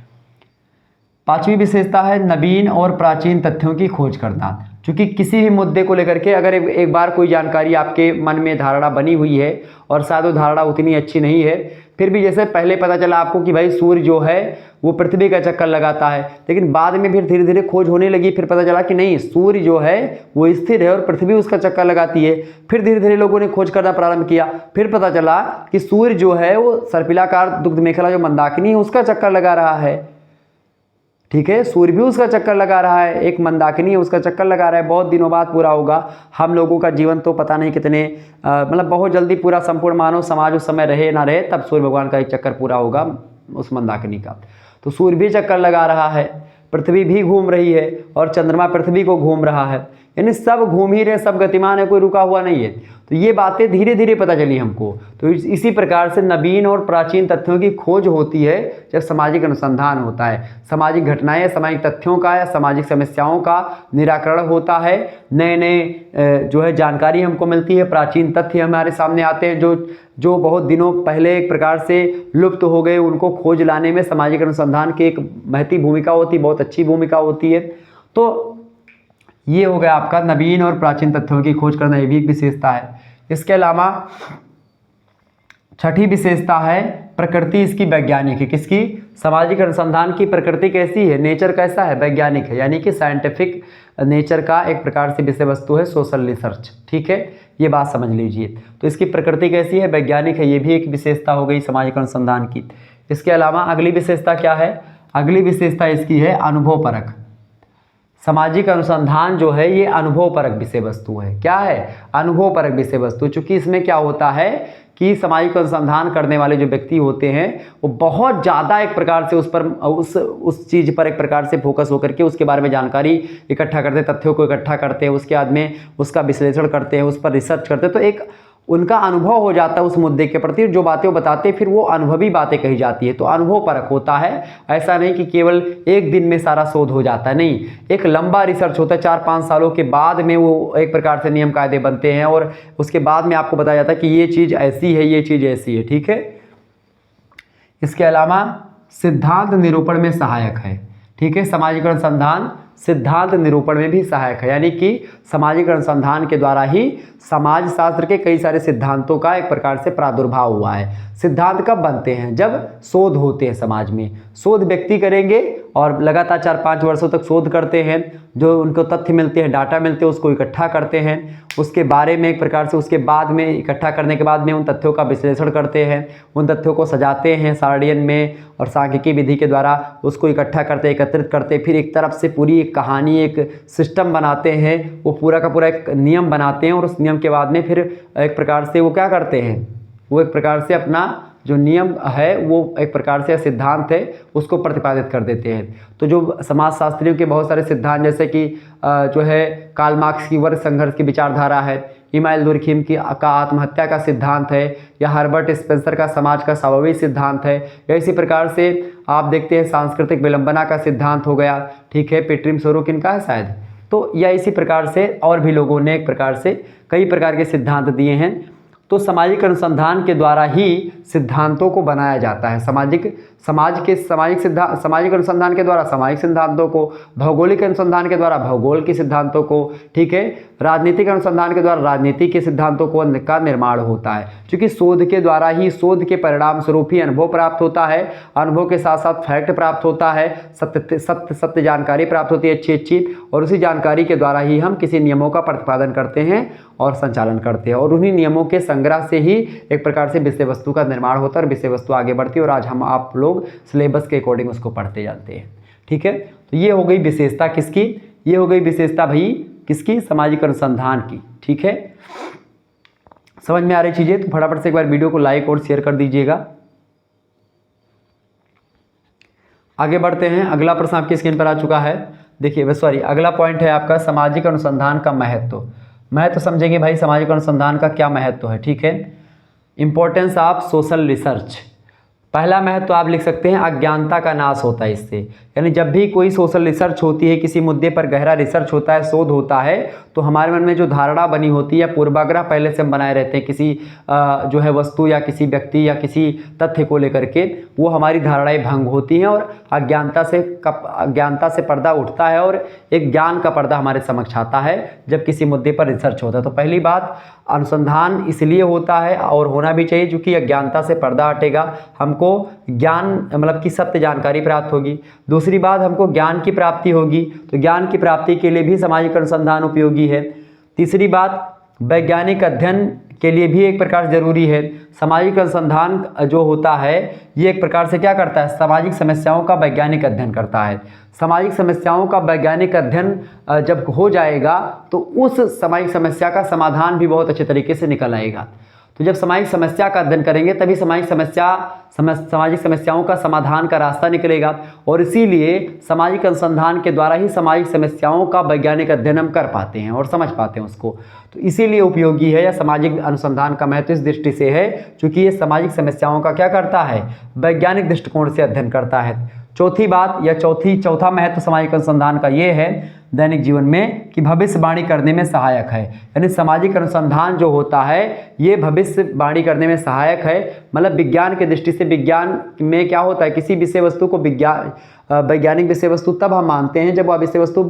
पांचवी विशेषता है नवीन और प्राचीन तथ्यों की खोज करना। क्योंकि किसी भी मुद्दे को लेकर के अगर एक बार कोई जानकारी आपके मन में धारणा बनी हुई है और शायद वो धारणा उतनी अच्छी नहीं है, फिर भी जैसे पहले पता चला आपको कि भाई सूर्य जो है वो पृथ्वी का चक्कर लगाता है, लेकिन बाद में फिर धीरे धीरे खोज होने लगी, फिर पता चला कि नहीं, सूर्य जो है वो स्थिर है और पृथ्वी उसका चक्कर लगाती है। फिर धीरे धीरे लोगों ने खोज करना प्रारंभ किया, फिर पता चला कि सूर्य जो है वो सर्पिलाकार दुग्ध मेखला जो मंदाकिनी है उसका चक्कर लगा रहा है, ठीक है, सूर्य भी उसका चक्कर लगा रहा है, एक मंदाकिनी है उसका चक्कर लगा रहा है। बहुत दिनों बाद पूरा होगा, हम लोगों का जीवन तो पता नहीं कितने मतलब बहुत जल्दी पूरा संपूर्ण मानव समाज उस समय रहे ना रहे, तब सूर्य भगवान का एक चक्कर पूरा होगा उस मंदाकिनी का। तो सूर्य भी चक्कर लगा रहा है, पृथ्वी भी घूम रही है और चंद्रमा पृथ्वी को घूम रहा है, यानी सब घूम ही रहे, सब गतिमान है, कोई रुका हुआ नहीं है। तो ये बातें धीरे धीरे पता चली हमको। तो इसी प्रकार से नवीन और प्राचीन तथ्यों की खोज होती है जब सामाजिक अनुसंधान होता है, सामाजिक घटनाएं, सामाजिक तथ्यों का या सामाजिक समस्याओं का निराकरण होता है, नए नए जो है जानकारी हमको मिलती है, प्राचीन तथ्य हमारे सामने आते हैं जो बहुत दिनों पहले एक प्रकार से लुप्त हो गए, उनको खोज लाने में सामाजिक अनुसंधान की एक महती भूमिका होती है, बहुत अच्छी भूमिका होती है। तो ये हो गया आपका नवीन और प्राचीन तथ्यों की खोज करना, ये भी एक विशेषता है। इसके अलावा छठी विशेषता है प्रकृति इसकी वैज्ञानिक है। किसकी? सामाजिक अनुसंधान की प्रकृति कैसी है, नेचर कैसा है, वैज्ञानिक है, यानी कि साइंटिफिक नेचर का एक प्रकार से विषय वस्तु है सोशल रिसर्च, ठीक है, ये बात समझ लीजिए। तो इसकी प्रकृति कैसी है, वैज्ञानिक है, ये भी एक विशेषता हो गई सामाजिक अनुसंधान की। इसके अलावा अगली विशेषता क्या है, अगली विशेषता इसकी है अनुभवपरक। सामाजिक अनुसंधान जो है ये अनुभवपरक विषय वस्तु है। क्या है? अनुभवपरक विषय वस्तु। चूंकि इसमें क्या होता है कि सामाजिक अनुसंधान करने वाले जो व्यक्ति होते हैं वो बहुत ज़्यादा एक प्रकार से उस पर उस चीज़ पर एक प्रकार से फोकस होकर के उसके बारे में जानकारी इकट्ठा करते हैं, तथ्यों को इकट्ठा करते हैं, उसके बाद में उसका विश्लेषण करते हैं, उस पर रिसर्च करते हैं। तो एक उनका अनुभव हो जाता है उस मुद्दे के प्रति, जो बातें वो बताते हैं फिर वो अनुभवी बातें कही जाती है। तो अनुभव परक होता है, ऐसा नहीं कि केवल एक दिन में सारा शोध हो जाता है, नहीं, एक लंबा रिसर्च होता है, 4-5 सालों के बाद में वो एक प्रकार से नियम कायदे बनते हैं और उसके बाद में आपको बताया जाता है कि ये चीज़ ऐसी है, ये चीज़ ऐसी है, ठीक है। इसके अलावा सिद्धांत निरूपण में सहायक है, ठीक है, सामाजिक अनुसंधान सिद्धांत निरूपण में भी सहायक है, यानी कि सामाजिक अनुसंधान के द्वारा ही समाज शास्त्र के कई सारे सिद्धांतों का एक प्रकार से प्रादुर्भाव हुआ है। सिद्धांत कब बनते हैं? जब शोध होते हैं समाज में, शोध व्यक्ति करेंगे और लगातार 4-5 वर्षों तक शोध करते हैं, जो उनको तथ्य मिलते हैं, डाटा मिलते हैं, उसको इकट्ठा करते हैं, उसके बारे में एक प्रकार से उसके बाद में इकट्ठा करने के बाद में उन तथ्यों का विश्लेषण करते हैं, उन तथ्यों को सजाते हैं सारणियन में और सांख्यिकी विधि के द्वारा उसको इकट्ठा करते, एकत्रित करते, फिर एक तरफ से पूरी एक कहानी, एक सिस्टम बनाते हैं, वो पूरा का पूरा एक नियम बनाते हैं और उस नियम के बाद में फिर एक प्रकार से वो क्या करते हैं, वो एक प्रकार से अपना जो नियम है वो एक प्रकार से सिद्धांत है उसको प्रतिपादित कर देते हैं। तो जो समाजशास्त्रियों के बहुत सारे सिद्धांत, जैसे कि जो है कार्ल मार्क्स की वर्ग संघर्ष की विचारधारा है, इमानुएल दुर्खीम की आत्महत्या का सिद्धांत है, या हर्बर्ट स्पेंसर का समाज का स्वाभाविक सिद्धांत है, या इसी प्रकार से आप देखते हैं सांस्कृतिक विलंबना का सिद्धांत हो गया, ठीक है, पेट्रिम सोरोकिन का है शायद। तो या इसी प्रकार से और भी लोगों ने एक प्रकार से कई प्रकार के सिद्धांत दिए हैं। तो सामाजिक अनुसंधान के द्वारा ही सिद्धांतों को बनाया जाता है, सामाजिक अनुसंधान के द्वारा सामाजिक सिद्धांतों को, भौगोलिक अनुसंधान के द्वारा भौगोल के सिद्धांतों को, ठीक है, राजनीतिक अनुसंधान के द्वारा राजनीति के सिद्धांतों का निर्माण होता है। क्योंकि शोध के द्वारा ही, शोध के परिणाम स्वरूप ही अनुभव प्राप्त होता है, अनुभव के साथ साथ फैक्ट प्राप्त होता है, सत्य जानकारी प्राप्त होती है अच्छी, और उसी जानकारी के द्वारा ही हम किसी नियमों का प्रतिपादन करते हैं और संचालन करते हैं, और उन्हीं नियमों के संग्रह से ही एक प्रकार से विषय वस्तु का निर्माण होता है और विषय वस्तु आगे बढ़ती है, और आज हम आप लोग सिलेबस के अकॉर्डिंग उसको पढ़ते जाते हैं, ठीक है। तो ये हो गई विशेषता किसकी, ये हो गई विशेषता भाई किसकी, सामाजिक अनुसंधान की, ठीक है। समझ में आ रही चीजें? तो फटाफट से एक बार वीडियो को लाइक और शेयर कर दीजिएगा। आगे बढ़ते हैं, अगला प्रश्न आपकी स्क्रीन पर आ चुका है। देखिए सॉरी, अगला पॉइंट है आपका सामाजिक अनुसंधान का महत्व समझेंगे भाई, सामाजिक अनुसंधान का क्या महत्व है, ठीक है। Importance of social research. पहला महत्व तो आप लिख सकते हैं अज्ञानता का नाश होता है इससे। यानी जब भी कोई सोशल रिसर्च होती है, किसी मुद्दे पर गहरा रिसर्च होता है, शोध होता है, तो हमारे मन में जो धारणा बनी होती है, पूर्वाग्रह पहले से हम बनाए रहते हैं किसी जो है वस्तु या किसी व्यक्ति या किसी तथ्य को लेकर के, वो हमारी धारणाएं भंग होती हैं और अज्ञानता से पर्दा उठता है और एक ज्ञान का पर्दा हमारे समक्ष आता है जब किसी मुद्दे पर रिसर्च होता है। तो पहली बात, अनुसंधान इसलिए होता है और होना भी चाहिए क्योंकि अज्ञानता से पर्दा हटेगा, हमको ज्ञान मतलब कि सत्य जानकारी प्राप्त होगी। दूसरी बात, हमको ज्ञान की प्राप्ति होगी, तो ज्ञान की प्राप्ति के लिए भी सामाजिक अनुसंधान उपयोगी है। तीसरी बात, वैज्ञानिक अध्ययन के लिए भी एक प्रकार जरूरी है। सामाजिक अनुसंधान जो होता है ये एक प्रकार से क्या करता है, सामाजिक समस्याओं का वैज्ञानिक अध्ययन करता है। सामाजिक समस्याओं का वैज्ञानिक अध्ययन जब हो जाएगा तो उस सामाजिक समस्या का समाधान भी बहुत अच्छे तरीके से निकल आएगा। तो जब सामाजिक समस्या का अध्ययन करेंगे तभी सामाजिक समस्याओं का समाधान का रास्ता निकलेगा और इसीलिए सामाजिक अनुसंधान के द्वारा ही सामाजिक समस्याओं का वैज्ञानिक अध्ययन हम कर पाते हैं और समझ पाते हैं उसको। तो इसीलिए उपयोगी है या सामाजिक अनुसंधान का महत्व इस दृष्टि से है क्योंकि ये सामाजिक समस्याओं का क्या करता है, वैज्ञानिक दृष्टिकोण से अध्ययन करता है। चौथी बात या चौथा महत्व सामाजिक अनुसंधान का ये है दैनिक जीवन में कि भविष्यवाणी करने में सहायक है। यानी सामाजिक अनुसंधान जो होता है ये भविष्यवाणी करने में सहायक है। मतलब विज्ञान के दृष्टि से, विज्ञान में क्या होता है, किसी विषय वस्तु को वैज्ञानिक विषय वस्तु तब हम मानते हैं जब वह विषय वस्तु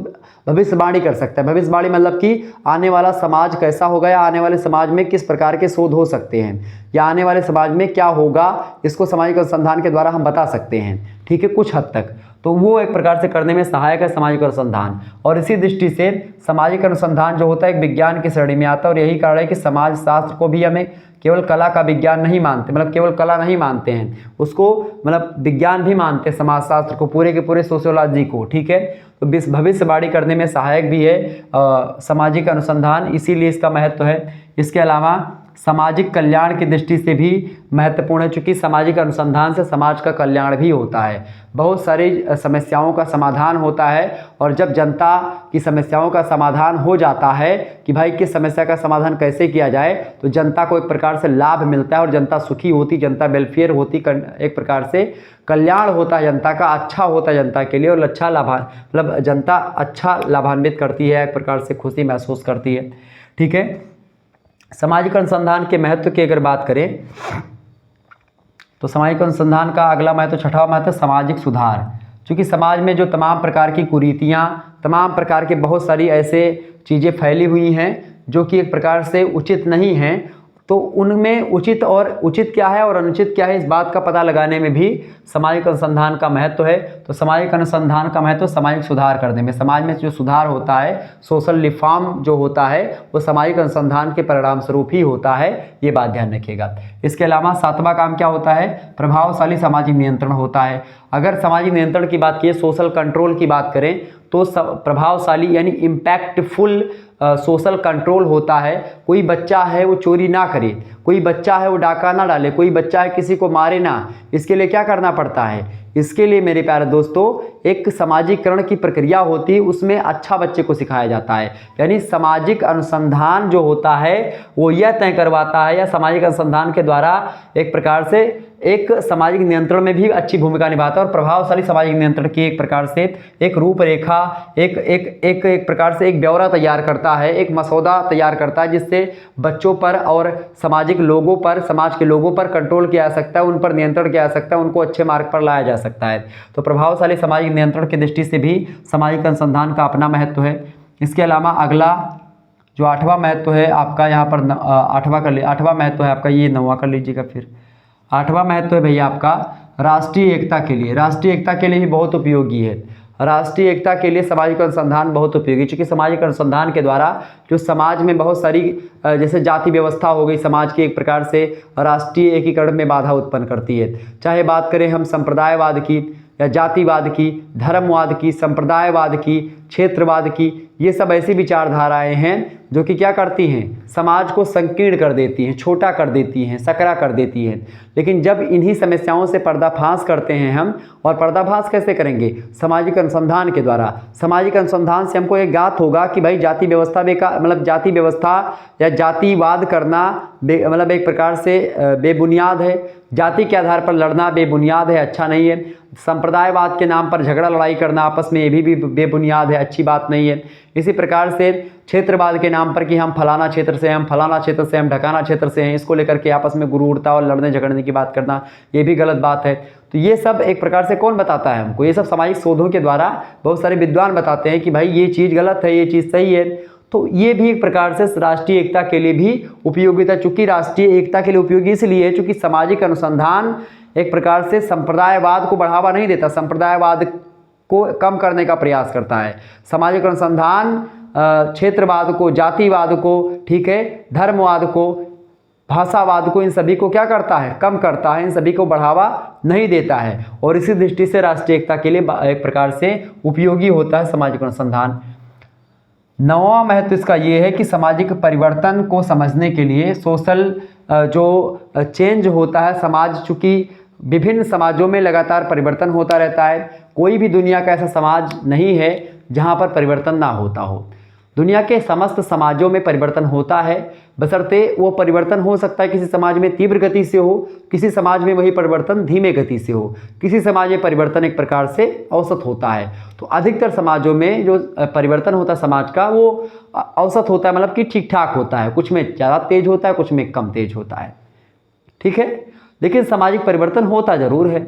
भविष्यवाणी कर सकता है। भविष्यवाणी मतलब कि आने वाला समाज कैसा होगा या आने वाले समाज में किस प्रकार के शोध हो सकते हैं या आने वाले समाज में क्या होगा, इसको सामाजिक अनुसंधान के द्वारा हम बता सकते हैं। ठीक है, कुछ हद तक तो वो एक प्रकार से करने में सहायक है सामाजिक अनुसंधान। और इसी दृष्टि से सामाजिक अनुसंधान जो होता है एक विज्ञान की श्रेणी में आता है और यही कारण है कि समाज शास्त्र को भी हमें केवल कला का विज्ञान नहीं मानते, मतलब केवल कला नहीं मानते हैं उसको, मतलब विज्ञान भी मानते हैं समाज शास्त्र को, पूरे के पूरे सोशियोलॉजी को। ठीक है, तो भविष्यवाणी करने में सहायक भी है सामाजिक अनुसंधान, इसीलिए इसका महत्व है। इसके अलावा सामाजिक कल्याण की दृष्टि से भी महत्वपूर्ण है क्योंकि सामाजिक अनुसंधान से समाज का कल्याण भी होता है। बहुत सारी समस्याओं का समाधान होता है और जब जनता की समस्याओं का समाधान हो जाता है कि भाई किस समस्या का समाधान कैसे किया जाए, तो जनता को एक प्रकार से लाभ मिलता है और जनता सुखी होती, जनता वेलफेयर होती, एक प्रकार से कल्याण होता है जनता का, अच्छा होता है जनता के लिए और अच्छा मतलब जनता अच्छा लाभान्वित करती है, एक प्रकार से खुशी महसूस करती है। ठीक है, सामाजिक अनुसंधान के महत्व की अगर बात करें तो सामाजिक अनुसंधान का अगला महत्व, छठवां महत्व, सामाजिक सुधार। क्योंकि समाज में जो तमाम प्रकार की कुरीतियाँ, तमाम प्रकार के बहुत सारी ऐसे चीज़ें फैली हुई हैं जो कि एक प्रकार से उचित नहीं हैं, तो उनमें उचित क्या है और अनुचित क्या है इस बात का पता लगाने में भी सामाजिक अनुसंधान का महत्व है। तो सामाजिक अनुसंधान का महत्व सामाजिक सुधार करने में, समाज में जो सुधार होता है, सोशल रिफॉर्म जो होता है वो सामाजिक अनुसंधान के परिणाम स्वरूप ही होता है, ये बात ध्यान रखिएगा। इसके अलावा सातवां काम क्या होता है, प्रभावशाली सामाजिक नियंत्रण होता है। अगर सामाजिक नियंत्रण की बात की, सोशल कंट्रोल की बात करें तो प्रभावशाली यानी इम्पैक्टफुल सोशल कंट्रोल होता है। कोई बच्चा है वो चोरी ना करे, कोई बच्चा है वो डाका ना डाले, कोई बच्चा है किसी को मारे ना। इसके लिए क्या करना पड़ता है, इसके लिए मेरे प्यारे दोस्तों एक सामाजिकरण की प्रक्रिया होती है, उसमें अच्छा बच्चे को सिखाया जाता है। यानी सामाजिक अनुसंधान जो होता है वो यह तय करवाता है या सामाजिक अनुसंधान के द्वारा एक प्रकार से एक सामाजिक नियंत्रण में भी अच्छी भूमिका निभाता है और प्रभावशाली सामाजिक नियंत्रण की एक प्रकार से एक रूपरेखा, एक प्रकार से एक ब्यौरा तैयार करता है, एक मसौदा तैयार करता है जिससे बच्चों पर और सामाजिक लोगों पर, समाज के लोगों पर कंट्रोल किया जा सकता है, उन पर नियंत्रण किया जा सकता है, उनको अच्छे मार्ग पर लाया जा सकता है। तो प्रभावशाली सामाजिक नियंत्रण की दृष्टि से भी सामाजिक अनुसंधान का अपना महत्व है। इसके अलावा अगला जो आठवां महत्व है आपका, यहाँ पर आठवां महत्व है आपका, ये 9वां कर लीजिएगा। फिर आठवां महत्व है भैया आपका राष्ट्रीय एकता के लिए। राष्ट्रीय एकता के लिए भी बहुत उपयोगी है। राष्ट्रीय एकता के लिए सामाजिक अनुसंधान बहुत उपयोगी, क्योंकि सामाजिक अनुसंधान के द्वारा जो समाज में बहुत सारी जैसे जाति व्यवस्था हो गई समाज की, एक प्रकार से राष्ट्रीय एकीकरण में बाधा उत्पन्न करती है। चाहे बात करें हम संप्रदायवाद की या जातिवाद की, धर्मवाद की, संप्रदायवाद की, क्षेत्रवाद की, ये सब ऐसी विचारधाराएं हैं जो कि क्या करती हैं, समाज को संकीर्ण कर देती हैं, छोटा कर देती हैं, सकरा कर देती हैं। लेकिन जब इन्हीं समस्याओं से पर्दाफाश करते हैं हम, और पर्दाफाश कैसे करेंगे, सामाजिक अनुसंधान के द्वारा। सामाजिक अनुसंधान से हमको एक ज्ञात होगा कि भाई जाति व्यवस्था मतलब जाति व्यवस्था या जातिवाद करना मतलब एक प्रकार से बेबुनियाद है। जाति के आधार पर लड़ना बेबुनियाद है, अच्छा नहीं है। संप्रदायवाद के नाम पर झगड़ा लड़ाई करना आपस में, ये भी बेबुनियाद है, अच्छी बात नहीं है। इसी प्रकार से क्षेत्रवाद के नाम पर कि हम फलाना क्षेत्र से हैं, हम फलाना क्षेत्र से, हम ढकाना क्षेत्र से हैं, इसको लेकर के आपस में गुरूरता और लड़ने झगड़ने की बात करना, ये भी गलत बात है। तो ये सब एक प्रकार से कौन बताता है हमको, ये सब सामाजिक शोधों के द्वारा बहुत सारे विद्वान बताते हैं कि भाई ये चीज़ गलत है, ये चीज़ सही है। तो ये भी एक प्रकार से राष्ट्रीय एकता के लिए भी उपयोगिता, चूंकि राष्ट्रीय एकता के लिए उपयोगी इसलिए है चूंकि सामाजिक अनुसंधान एक प्रकार से संप्रदायवाद को बढ़ावा नहीं देता, संप्रदायवाद को कम करने का प्रयास करता है। सामाजिक अनुसंधान क्षेत्रवाद को, जातिवाद को, ठीक है, धर्मवाद को, भाषावाद को, इन सभी को क्या करता है, कम करता है, इन सभी को बढ़ावा नहीं देता है। और इसी दृष्टि से राष्ट्रीय एकता के लिए एक प्रकार से उपयोगी होता है सामाजिक अनुसंधान। नौवां महत्व इसका ये है कि सामाजिक परिवर्तन को समझने के लिए सोशल जो चेंज होता है, समाज चूँकि विभिन्न समाजों में लगातार परिवर्तन होता रहता है, कोई भी दुनिया का ऐसा समाज नहीं है जहाँ पर परिवर्तन ना होता हो। दुनिया के समस्त समाजों में परिवर्तन होता है, बशर्ते वो परिवर्तन हो सकता है किसी समाज में तीव्र गति से हो, किसी समाज में वही परिवर्तन धीमे गति से हो, किसी समाज में परिवर्तन एक प्रकार से औसत होता है। तो अधिकतर समाजों में जो परिवर्तन होता है समाज का, वो औसत होता है, मतलब कि ठीक ठाक होता है, कुछ में ज़्यादा तेज होता है, कुछ में कम तेज होता है, ठीक है। लेकिन सामाजिक परिवर्तन होता ज़रूर है,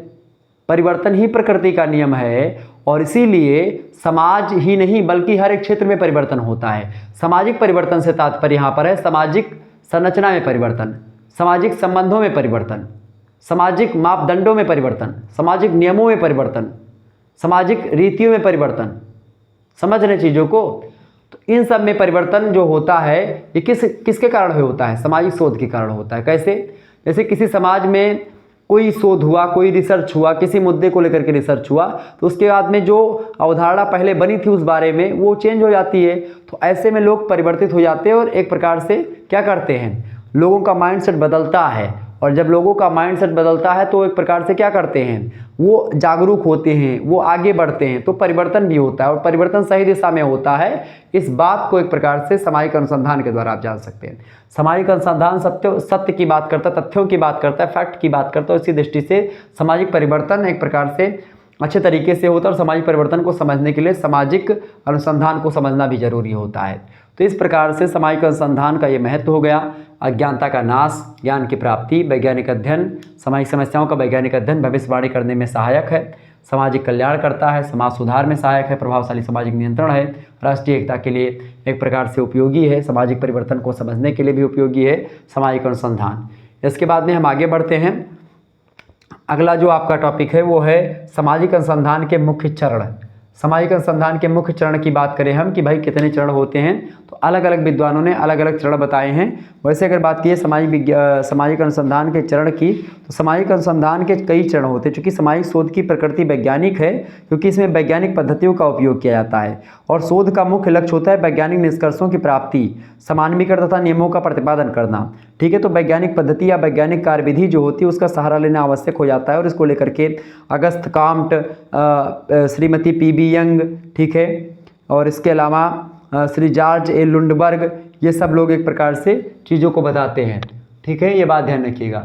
परिवर्तन ही प्रकृति का नियम है, और इसीलिए समाज ही नहीं बल्कि हर एक क्षेत्र में परिवर्तन होता है। सामाजिक परिवर्तन से तात्पर्य यहाँ पर है सामाजिक संरचना में परिवर्तन, सामाजिक संबंधों में परिवर्तन, सामाजिक मापदंडों में परिवर्तन, सामाजिक नियमों में परिवर्तन, सामाजिक रीतियों में परिवर्तन। समझ रहे चीज़ों को? तो इन सब में परिवर्तन जो होता है ये किसके कारण होता है, सामाजिक शोध के कारण होता है। कैसे? जैसे किसी समाज में कोई शोध हुआ, कोई रिसर्च हुआ, किसी मुद्दे को लेकर के रिसर्च हुआ, तो उसके बाद में जो अवधारणा पहले बनी थी उस बारे में वो चेंज हो जाती है। तो ऐसे में लोग परिवर्तित हो जाते हैं और एक प्रकार से क्या करते हैं, लोगों का माइंडसेट बदलता है। और जब लोगों का माइंडसेट बदलता है तो एक प्रकार से क्या करते हैं, वो जागरूक होते हैं, वो आगे बढ़ते हैं, तो परिवर्तन भी होता है और परिवर्तन सही दिशा में होता है। इस बात को एक प्रकार से सामाजिक अनुसंधान के द्वारा आप जान सकते हैं। सामाजिक अनुसंधान सत्य की बात करता है, तथ्यों की बात करता है, फैक्ट की बात करता है। इसी दृष्टि से सामाजिक परिवर्तन एक प्रकार से अच्छे तरीके से होता है और सामाजिक परिवर्तन को समझने के लिए सामाजिक अनुसंधान को समझना भी जरूरी होता है। तो इस प्रकार से सामाजिक अनुसंधान का ये महत्व हो गया। अज्ञानता का नाश, ज्ञान की प्राप्ति, वैज्ञानिक अध्ययन, सामाजिक समस्याओं का वैज्ञानिक अध्ययन भविष्यवाणी करने में सहायक है, सामाजिक कल्याण करता है, समाज सुधार में सहायक है, प्रभावशाली सामाजिक नियंत्रण है, राष्ट्रीय एकता के लिए एक प्रकार से उपयोगी है, सामाजिक परिवर्तन को समझने के लिए भी उपयोगी है सामाजिक अनुसंधान। इसके बाद में हम आगे बढ़ते हैं। अगला जो आपका टॉपिक है वो है सामाजिक अनुसंधान के मुख्य चरण। सामाजिक अनुसंधान के मुख्य चरण की बात करें हम कि भाई कितने चरण होते हैं, तो अलग अलग विद्वानों ने अलग अलग चरण बताए हैं। वैसे अगर बात की सामाजिक अनुसंधान के चरण की, तो सामाजिक अनुसंधान के कई चरण होते हैं। चूँकि सामाजिक शोध की प्रकृति वैज्ञानिक है, क्योंकि इसमें वैज्ञानिक पद्धतियों का उपयोग किया जाता है और शोध का मुख्य लक्ष्य होता है वैज्ञानिक निष्कर्षों की प्राप्ति, समान्वीकरण तथा नियमों का प्रतिपादन करना। ठीक है, तो वैज्ञानिक पद्धति या वैज्ञानिक कार्यविधि जो होती है उसका सहारा लेना आवश्यक हो जाता है और इसको लेकर के अगस्त काम्ट, श्रीमती पी.बी. यंग, ठीक है, और इसके अलावा श्री जॉर्ज ए. लुंडबर्ग, ये सब लोग एक प्रकार से चीज़ों को बताते हैं। ठीक है, ये बात ध्यान रखिएगा।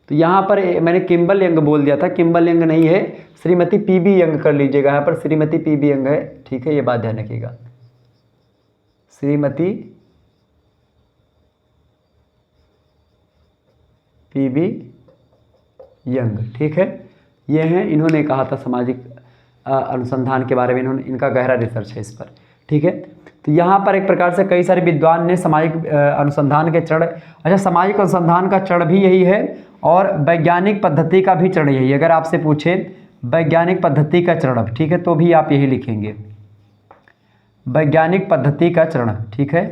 तो यहाँ पर मैंने किम्बल यंग बोल दिया था, किम्बल यंग नहीं है, श्रीमती पी.बी. यंग कर लीजिएगा, यहाँ पर श्रीमती पी.बी. यंग है। ठीक है, ये बात ध्यान रखिएगा, श्रीमती पी.बी. यंग। ठीक है, ये हैं, इन्होंने कहा था सामाजिक अनुसंधान के बारे में, इनका गहरा रिसर्च है इस पर। ठीक है, तो यहाँ पर एक प्रकार से कई सारे विद्वान ने सामाजिक अनुसंधान के चरण, अच्छा सामाजिक अनुसंधान का चरण भी यही है और वैज्ञानिक पद्धति का भी चरण यही है। अगर आपसे पूछे वैज्ञानिक पद्धति का चरण, ठीक है, तो भी आप यही लिखेंगे, वैज्ञानिक पद्धति का चरण। ठीक है,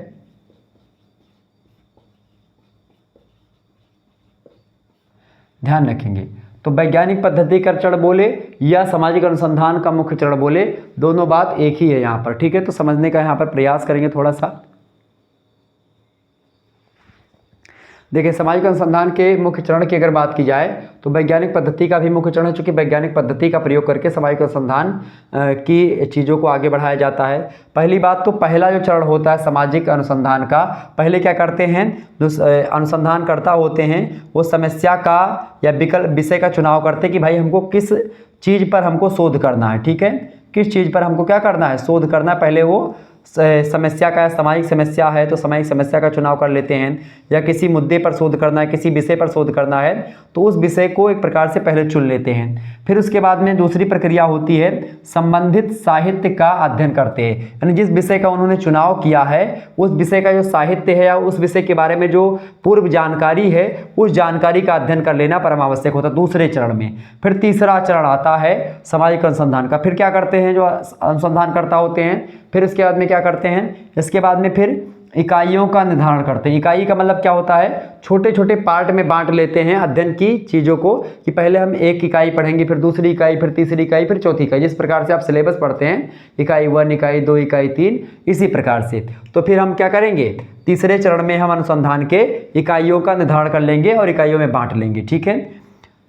ध्यान रखेंगे। तो वैज्ञानिक पद्धति का चरण बोले या सामाजिक अनुसंधान का मुख्य चरण बोले, दोनों बात एक ही है यहाँ पर, ठीक है। तो समझने का यहाँ पर प्रयास करेंगे थोड़ा सा। देखिए, सामाजिक अनुसंधान के मुख्य चरण की अगर बात की जाए तो वैज्ञानिक पद्धति का भी मुख्य चरण है, चूँकि वैज्ञानिक पद्धति का प्रयोग करके सामाजिक अनुसंधान की चीज़ों को आगे बढ़ाया जाता है। पहली बात तो पहला जो चरण होता है सामाजिक अनुसंधान का, पहले क्या करते हैं, जो अनुसंधानकर्ता होते हैं वो समस्या का या विकल्प विषय का चुनाव करते हैं कि भाई हमको किस चीज़ पर हमको शोध करना है, ठीक है, किस चीज़ पर हमको क्या करना है, शोध करना है। पहले वो समस्या का, सामाजिक समस्या है तो सामाजिक समस्या का चुनाव कर लेते हैं, या किसी मुद्दे पर शोध करना है, किसी विषय पर शोध करना है तो उस विषय को एक प्रकार से पहले चुन लेते हैं। फिर उसके बाद में दूसरी प्रक्रिया होती है संबंधित साहित्य का अध्ययन करते हैं, यानी जिस विषय का उन्होंने चुनाव किया है उस विषय का जो साहित्य है या उस विषय के बारे में जो पूर्व जानकारी है उस जानकारी का अध्ययन कर लेना परम आवश्यक होता है दूसरे चरण में। फिर तीसरा चरण आता है सामाजिक अनुसंधान का। फिर क्या करते हैं जो अनुसंधानकर्ता होते हैं, फिर इसके बाद में क्या करते हैं, इसके बाद में फिर इकाइयों का निर्धारण करते हैं। इकाई का मतलब क्या होता है, छोटे छोटे पार्ट में बांट लेते हैं अध्ययन की चीज़ों को, कि पहले हम एक इकाई पढ़ेंगे, फिर दूसरी इकाई, फिर तीसरी इकाई, फिर चौथी इकाई, जिस प्रकार से आप सिलेबस पढ़ते हैं, इकाई 1, इकाई 2, इकाई 3, इसी प्रकार से। तो फिर हम क्या करेंगे, तीसरे चरण में हम अनुसंधान के इकाइयों का निर्धारण कर लेंगे और इकाइयों में बांट लेंगे, ठीक है।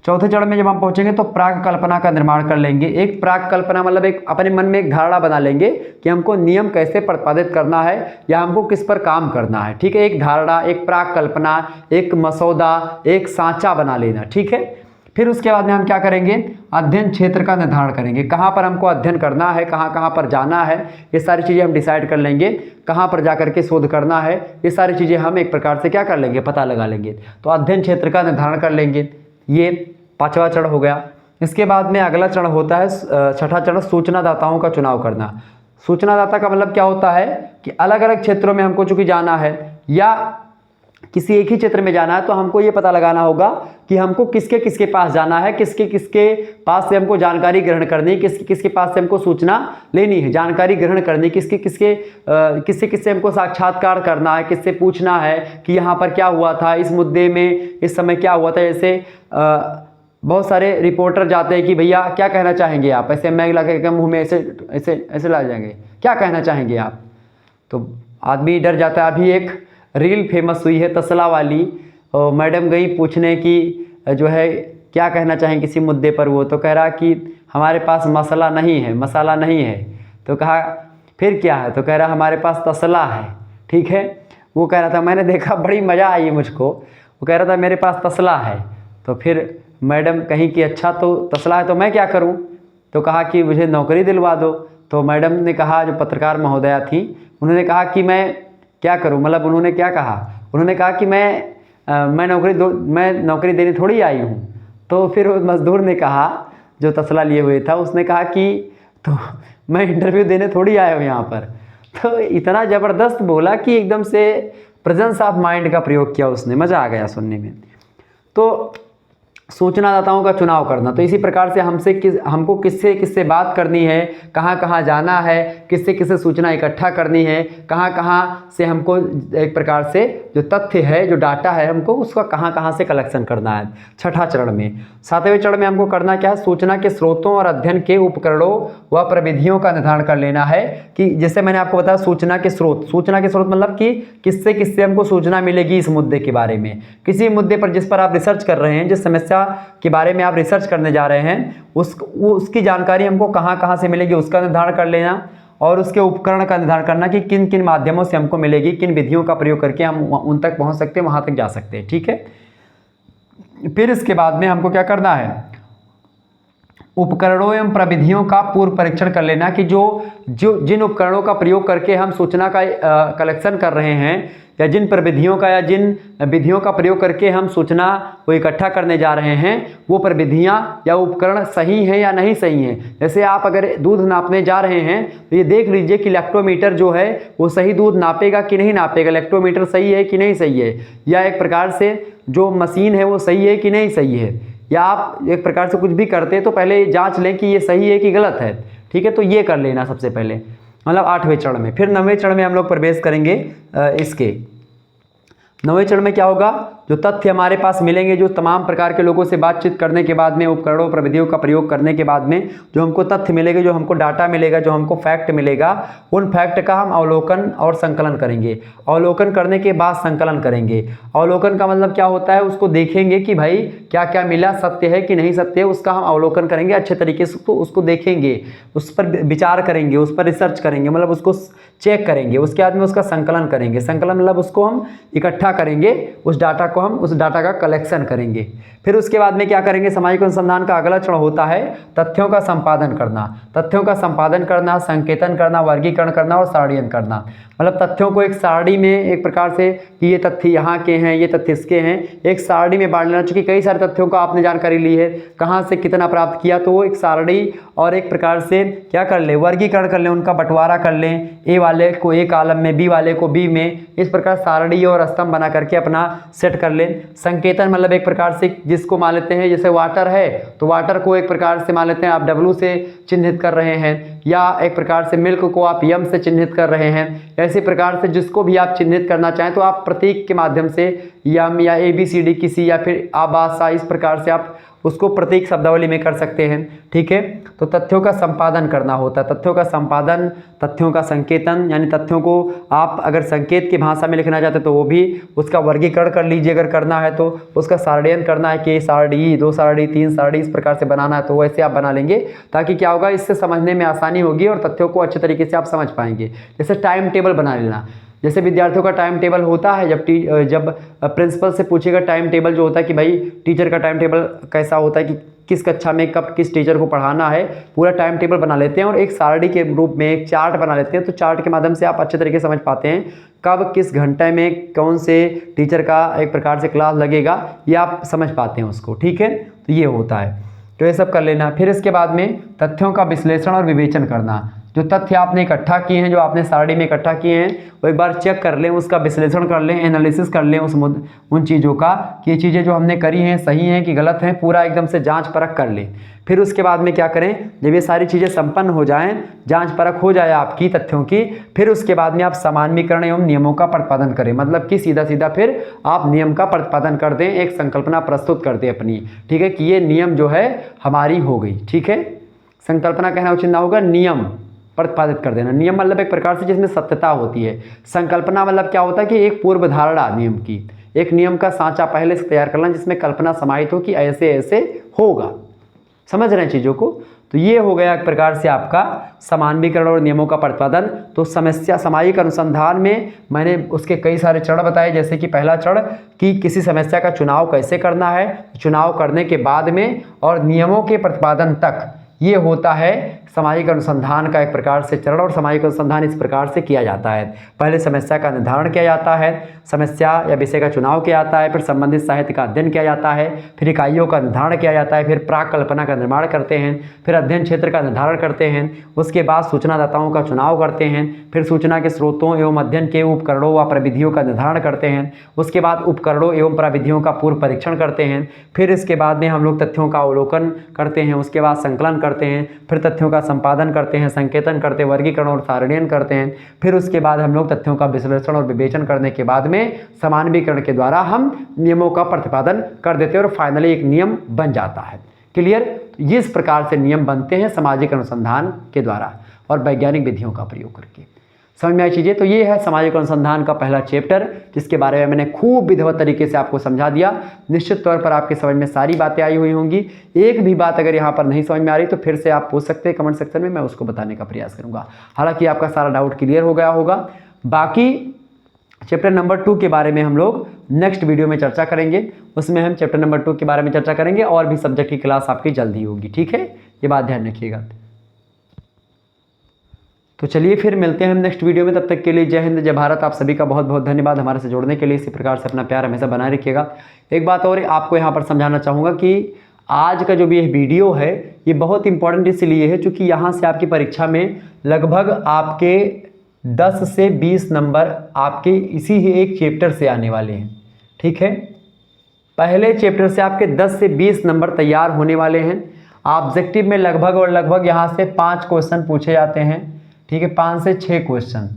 चौथे चरण में जब हम पहुंचेंगे तो प्राक कल्पना का निर्माण कर लेंगे। एक प्राक कल्पना मतलब एक अपने मन में एक धारणा बना लेंगे कि हमको नियम कैसे प्रतिपादित करना है या हमको किस पर काम करना है, ठीक है। एक धारणा, एक प्राक कल्पना, एक मसौदा, एक सांचा बना लेना, ठीक है। फिर उसके बाद में हम क्या करेंगे, अध्ययन क्षेत्र का निर्धारण करेंगे, कहाँ पर हमको अध्ययन करना है, कहाँ कहाँ पर जाना है, ये सारी चीज़ें हम डिसाइड कर लेंगे। कहाँ पर जा करके शोध करना है, ये सारी चीज़ें हम एक प्रकार से क्या कर लेंगे, पता लगा लेंगे। तो अध्ययन क्षेत्र का निर्धारण कर लेंगे, ये पांचवा चरण हो गया। इसके बाद में अगला चरण होता है छठा चरण, सूचनादाताओं का चुनाव करना। सूचनादाता का मतलब क्या होता है कि अलग अलग क्षेत्रों में हमको चूंकि जाना है या किसी एक ही क्षेत्र में जाना है तो हमको ये पता लगाना होगा कि हमको किसके किसके पास जाना है, किसके किसके पास से हमको जानकारी ग्रहण करनी है, किसके किसके पास से हमको सूचना लेनी है, जानकारी ग्रहण करनी, किसके किससे हमको साक्षात्कार करना है, किससे पूछना है कि यहाँ पर क्या हुआ था, इस मुद्दे में इस समय क्या हुआ था। जैसे बहुत सारे रिपोर्टर जाते हैं कि भैया क्या कहना चाहेंगे आप, ऐसे मैग लगा के मुँह में ऐसे ऐसे ऐसे ला जाएंगे, क्या कहना चाहेंगे आप, तो आदमी डर जाता है। अभी एक रील फेमस हुई है तसला वाली, और मैडम गई पूछने की जो है क्या कहना चाहें किसी मुद्दे पर, वो तो कह रहा कि हमारे पास मसाला नहीं है, मसाला नहीं है। तो कहा फिर क्या है, तो कह रहा हमारे पास तसला है, ठीक है। वो कह रहा था मैंने देखा बड़ी मज़ा आई मुझको, वो कह रहा था मेरे पास तसला है। तो फिर मैडम कहीं कि अच्छा तो तसला है तो मैं क्या करूं, तो कहा कि मुझे नौकरी दिलवा दो। तो मैडम ने कहा, जो पत्रकार महोदया थी, उन्होंने कहा कि मैं क्या करूं, मतलब उन्होंने क्या कहा, उन्होंने कहा कि मैं नौकरी देने थोड़ी आई हूं। तो फिर मजदूर ने कहा, जो तसला लिए हुए था, उसने कहा कि तो मैं इंटरव्यू देने थोड़ी आया हूँ यहाँ पर। तो इतना ज़बरदस्त बोला कि एकदम से प्रेजेंस ऑफ माइंड का प्रयोग किया उसने, मज़ा आ गया सुनने में। तो सूचनादाताओं का चुनाव करना, तो इसी प्रकार से हमको किससे किससे बात करनी है, कहाँ कहाँ जाना है, किससे किससे सूचना इकट्ठा करनी है, कहाँ कहाँ से हमको एक प्रकार से जो तथ्य है, जो डाटा है, हमको उसका कहाँ कहाँ से कलेक्शन करना है। छठा चरण में, सातवें चरण में हमको करना क्या है, सूचना के स्रोतों और अध्ययन के उपकरणों व प्रविधियों का निर्धारण कर लेना है। कि जैसे मैंने आपको बताया सूचना के स्रोत मतलब कि किससे किससे हमको सूचना मिलेगी इस मुद्दे के बारे में, किसी मुद्दे पर जिस पर आप रिसर्च कर रहे हैं, जिस समस्या के बारे में आप रिसर्च करने जा रहे हैं, उसकी जानकारी हमको कहाँ कहाँ से मिलेगी उसका निर्धारण कर लेना, और उसके उपकरण का निर्धारण करना कि किन किन माध्यमों से हमको मिलेगी, किन विधियों का प्रयोग करके हम उन तक पहुँच सकते हैं, वहाँ तक जा सकते हैं, ठीक है। फिर इसके बाद में हमको क्या करना है, उपकरणों एवं प्रविधियों का पूर्व परीक्षण कर लेना कि जिन उपकरणों का प्रयोग करके हम सूचना का कलेक्शन कर रहे हैं, या जिन प्रविधियों का या जिन विधियों का प्रयोग करके हम सूचना को इकट्ठा करने जा रहे हैं, वो प्रविधियां या उपकरण सही हैं या नहीं सही हैं। जैसे आप अगर दूध नापने जा रहे हैं तो ये देख लीजिए कि लैक्टोमीटर जो है वो सही दूध नापेगा कि नहीं नापेगा, लैक्टोमीटर सही है कि नहीं सही है, या एक प्रकार से जो मशीन है वो सही है कि नहीं सही है, या आप एक प्रकार से कुछ भी करते हैं तो पहले जांच लें कि ये सही है कि गलत है, ठीक है। तो ये कर लेना सबसे पहले, मतलब 8वें चरण में। फिर 9वें चरण में हम लोग प्रवेश करेंगे। इसके 9वें चरण में क्या होगा, जो तथ्य हमारे पास मिलेंगे, जो तमाम प्रकार के लोगों से बातचीत करने के बाद में, उपकरणों प्रविधियों का प्रयोग करने के बाद में जो हमको तथ्य मिलेगा, जो हमको डाटा मिलेगा, जो हमको फैक्ट मिलेगा, उन फैक्ट का हम अवलोकन और संकलन करेंगे। अवलोकन करने के बाद संकलन करेंगे। अवलोकन का मतलब क्या होता है, उसको देखेंगे कि भाई क्या क्या मिला, सत्य है कि नहीं सत्य है, उसका हम अवलोकन करेंगे अच्छे तरीके से, उसको देखेंगे, उस पर विचार करेंगे, उस पर रिसर्च करेंगे, मतलब उसको चेक करेंगे। उसके बाद में उसका संकलन करेंगे। संकलन मतलब उसको हम इकट्ठा करेंगे, उस डाटा को हम उस डाटा का कलेक्शन करेंगे। फिर उसके बाद में क्या करेंगे, सामाजिक अनुसंधान का अगला चरण होता है तथ्यों का संपादन करना। तथ्यों का संपादन करना, संकेतन करना, वर्गीकरण करना और सारणीकरण करना। मतलब तथ्यों को एक सारणी में, एक प्रकार से कि ये तथ्य यहाँ के हैं, ये तथ्य इसके हैं, एक सारणी में बांट लेना। चूंकि कई सारे तथ्यों का आपने जानकारी ली है, कहाँ से कितना प्राप्त किया, तो वो एक सारणी और एक प्रकार से क्या कर ले, वर्गीकरण कर लें, उनका बंटवारा कर लें। ए वाले को ए कॉलम में, बी वाले को बी में, इस प्रकार सारणी और स्तंभ बना करके अपना सेट कर लें। संकेतन मतलब एक प्रकार से जिसको मान लेते हैं, जैसे वाटर है तो वाटर को एक प्रकार से मान लेते हैं आप W से चिन्हित कर रहे हैं, या एक प्रकार से मिल्क को आप यम से चिन्हित कर रहे हैं। ऐसे प्रकार से जिसको भी आप चिन्हित करना चाहें तो आप प्रतीक के माध्यम से यम या ABCD किसी, या फिर आबासा, इस प्रकार से आप उसको प्रतीक शब्दावली में कर सकते हैं। ठीक है, तो तथ्यों का संपादन करना होता है। तथ्यों का संपादन, तथ्यों का संकेतन, यानी तथ्यों को आप अगर संकेत की भाषा में लिखना चाहते हैं तो वो भी, उसका वर्गीकरण कर लीजिए अगर करना है तो, उसका सारणीकरण करना है कि सारणी, 2 सारणी, 3 सारणी, इस प्रकार से बनाना है तो वैसे आप बना लेंगे, ताकि क्या होगा, इससे समझने में आसानी होगी और तथ्यों को अच्छे तरीके से आप समझ पाएंगे। जैसे टाइम टेबल बना लेना, जैसे विद्यार्थियों का टाइम टेबल होता है, जब प्रिंसिपल से पूछेगा टाइम टेबल जो होता है कि भाई टीचर का टाइम टेबल कैसा होता है कि किस कक्षा में कब किस टीचर को पढ़ाना है, पूरा टाइम टेबल बना लेते हैं और एक सारणी के रूप में एक चार्ट बना लेते हैं। तो चार्ट के माध्यम से आप अच्छे तरीके से समझ पाते हैं कब किस घंटे में कौन से टीचर का एक प्रकार से क्लास लगेगा, ये आप समझ पाते हैं उसको। ठीक है, तो ये होता है, तो ये सब कर लेना। फिर इसके बाद में तथ्यों का विश्लेषण और विवेचन करना। जो तथ्य आपने इकट्ठा किए हैं, जो आपने सारणी में इकट्ठा किए हैं, वो एक बार चेक कर लें, उसका विश्लेषण कर लें, एनालिसिस कर लें उन चीज़ों का कि ये चीज़ें जो हमने करी हैं सही हैं कि गलत हैं, पूरा एकदम से जांच परख कर लें। फिर उसके बाद में क्या करें, जब ये सारी चीज़ें संपन्न हो जाएं, जांच परख हो जाए आपकी तथ्यों की, फिर उसके बाद में आप सामान्यीकरण एवं नियमों का प्रतिपादन करें। मतलब कि सीधा सीधा फिर आप नियम का प्रतिपादन कर दें, एक संकल्पना प्रस्तुत कर दें अपनी। ठीक है, कि ये नियम जो है हमारी हो गई। ठीक है, संकल्पना कहना उचित ना होगा, नियम प्रतिपादित कर देना। नियम मतलब एक प्रकार से जिसमें सत्यता होती है। संकल्पना मतलब क्या होता है कि एक पूर्व धारणा नियम की, एक नियम का सांचा पहले से तैयार करना जिसमें कल्पना समाहित हो कि ऐसे ऐसे होगा। समझ रहे हैं चीज़ों को। तो ये हो गया एक प्रकार से आपका सामान्यीकरण और नियमों का प्रतिपादन। तो समस्या सामाजिक अनुसंधान में मैंने उसके कई सारे चरण बताए, जैसे कि पहला चरण कि किसी समस्या का चुनाव कैसे करना है, चुनाव करने के बाद में और नियमों के प्रतिपादन तक, ये होता है सामाजिक अनुसंधान का एक प्रकार से चरण। और सामाजिक अनुसंधान इस प्रकार से किया जाता है, पहले समस्या का निर्धारण किया जाता है, समस्या या विषय का चुनाव किया जाता है, फिर संबंधित साहित्य का अध्ययन किया जाता है, फिर इकाइयों का निर्धारण किया जाता है, फिर प्राक कल्पना का निर्माण करते हैं, फिर अध्ययन क्षेत्र का निर्धारण करते हैं, उसके बाद सूचनादाताओं का चुनाव करते हैं, फिर सूचना के स्रोतों एवं अध्ययन के उपकरणों व प्रविधियों का निर्धारण करते हैं, उसके बाद उपकरणों एवं प्रविधियों का पूर्व परीक्षण करते हैं, फिर इसके बाद में हम लोग तथ्यों का अवलोकन करते हैं, उसके बाद संकलन करते हैं, फिर तथ्यों का संपादन करते हैं, संकेतन करते हैं, वर्गीकरण और सारणीकरण करते हैं, फिर उसके बाद हम लोग तथ्यों का विश्लेषण और विवेचन करने के बाद में सामान्यीकरण के द्वारा हम नियमों का प्रतिपादन कर देते हैं और फाइनली एक नियम बन जाता है। क्लियर। तो इस प्रकार से नियम बनते हैं सामाजिक अनुसंधान के द्वारा और वैज्ञानिक विधियों का प्रयोग करके। समझ में आई चीज़ें। तो ये है सामाजिक अनुसंधान का पहला चैप्टर, जिसके बारे में मैंने खूब विधिवत तरीके से आपको समझा दिया। निश्चित तौर पर आपके समझ में सारी बातें आई हुई होंगी। एक भी बात अगर यहाँ पर नहीं समझ में आ रही तो फिर से आप पूछ सकते हैं कमेंट सेक्शन में, मैं उसको बताने का प्रयास करूँगा। हालांकि आपका सारा डाउट क्लियर हो गया होगा। बाकी चैप्टर नंबर 2 के बारे में हम लोग नेक्स्ट वीडियो में चर्चा करेंगे। उसमें हम चैप्टर नंबर 2 के बारे में चर्चा करेंगे और भी सब्जेक्ट की क्लास आपकी जल्दी होगी। ठीक है, ये बात ध्यान रखिएगा। तो चलिए फिर मिलते हैं हम नेक्स्ट वीडियो में। तब तक के लिए जय हिंद, जय भारत। आप सभी का बहुत बहुत धन्यवाद हमारे से जुड़ने के लिए। इसी प्रकार से अपना प्यार हमेशा बनाए रखिएगा। एक बात और आपको यहाँ पर समझाना चाहूँगा कि आज का जो भी ये वीडियो है ये बहुत इंपॉर्टेंट इसलिए है क्योंकि यहाँ से आपकी परीक्षा में लगभग आपके 10 से 20 नंबर आपके इसी ही एक चैप्टर से आने वाले हैं। ठीक है, पहले चैप्टर से आपके 10 से 20 नंबर तैयार होने वाले हैं। ऑब्जेक्टिव में लगभग और लगभग यहाँ से 5 क्वेश्चन पूछे जाते हैं। ठीक है, 5 से 6 क्वेश्चन।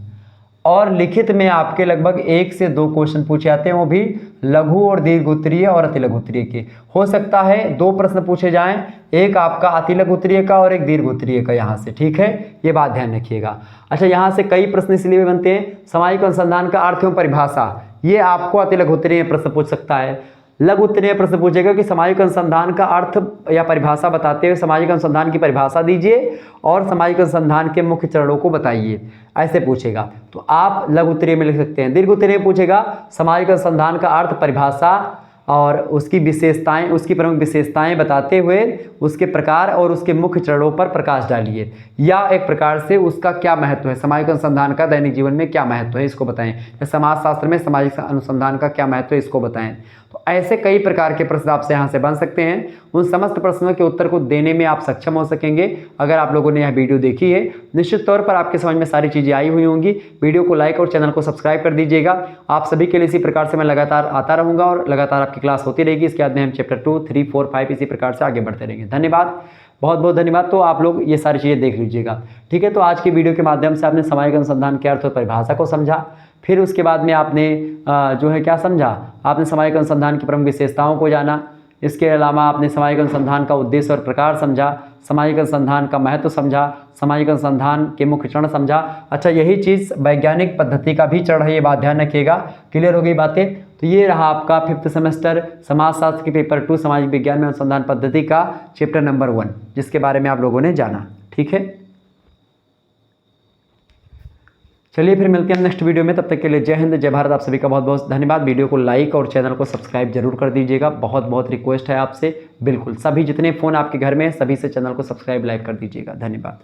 और लिखित में आपके लगभग 1 से 2 क्वेश्चन पूछे जाते हैं, वो भी लघु और दीर्घ उत्तरीय और अति लघु उत्तरीय के। हो सकता है 2 प्रश्न पूछे जाएं, एक आपका अति लघु उत्तरीय का और एक दीर्घ उत्तरीय का यहाँ से, ठीक है, ये बात ध्यान रखिएगा। अच्छा, यहाँ से कई प्रश्न इसलिए भी बनते हैं, सामाजिक अनुसंधान का अर्थ एवं परिभाषा, ये आपको अति लघु उत्तरीय प्रश्न पूछ सकता है। लघु उत्तरीय प्रश्न पूछेगा कि सामाजिक अनुसंधान का अर्थ या परिभाषा बताते हुए सामाजिक अनुसंधान की परिभाषा दीजिए और सामाजिक अनुसंधान के मुख्य चरणों को बताइए, ऐसे पूछेगा, तो आप लघु उत्तरीय में लिख सकते हैं। दीर्घ उत्तरीय पूछेगा सामाजिक अनुसंधान का अर्थ, परिभाषा और उसकी विशेषताएं, उसकी प्रमुख विशेषताएं बताते हुए उसके प्रकार और उसके मुख्य चरणों पर प्रकाश डालिए, या एक प्रकार से उसका क्या महत्व है, सामाजिक अनुसंधान का दैनिक जीवन में क्या महत्व है इसको बताएं, या समाजशास्त्र में सामाजिक अनुसंधान का क्या महत्व है इसको बताएं। तो ऐसे कई प्रकार के प्रश्न आपसे यहाँ से बन सकते हैं। उन समस्त प्रश्नों के उत्तर को देने में आप सक्षम हो सकेंगे अगर आप लोगों ने यह वीडियो देखी है। निश्चित तौर पर आपके समझ में सारी चीज़ें आई हुई होंगी। वीडियो को लाइक और चैनल को सब्सक्राइब कर दीजिएगा। आप सभी के लिए इसी प्रकार से मैं लगातार आता रहूँगा और लगातार आपकी क्लास होती रहेगी। इसके बाद में हम चैप्टर 2, 3, 4, 5 इसी प्रकार से आगे बढ़ते रहेंगे। धन्यवाद, बहुत बहुत धन्यवाद। तो आप लोग ये सारी चीज़ें देख लीजिएगा, ठीक है। तो आज की वीडियो के माध्यम से आपने सामाजिक अनुसंधान के अर्थ और परिभाषा को समझा, फिर उसके बाद में आपने जो है क्या समझा, आपने सामाजिक अनुसंधान की प्रमुख विशेषताओं को जाना। इसके अलावा आपने सामाजिक अनुसंधान का उद्देश्य और प्रकार समझा, सामाजिक अनुसंधान का महत्व समझा, सामाजिक अनुसंधान के मुख्य चरण समझा। अच्छा, यही चीज़ वैज्ञानिक पद्धति का भी चरण है, ये बात ध्यान रखिएगा। क्लियर हो गई बातें? तो ये रहा आपका 5th सेमेस्टर समाजशास्त्र के पेपर 2 सामाजिक विज्ञान में अनुसंधान पद्धति का चैप्टर नंबर 1, जिसके बारे में आप लोगों ने जाना, ठीक है। चलिए फिर मिलते हैं नेक्स्ट वीडियो में, तब तक के लिए जय हिंद, जय भारत। आप सभी का बहुत बहुत धन्यवाद। वीडियो को लाइक और चैनल को सब्सक्राइब जरूर कर दीजिएगा, बहुत बहुत रिक्वेस्ट है आपसे। बिल्कुल सभी जितने फ़ोन आपके घर में हैं सभी से चैनल को सब्सक्राइब लाइक कर दीजिएगा। धन्यवाद।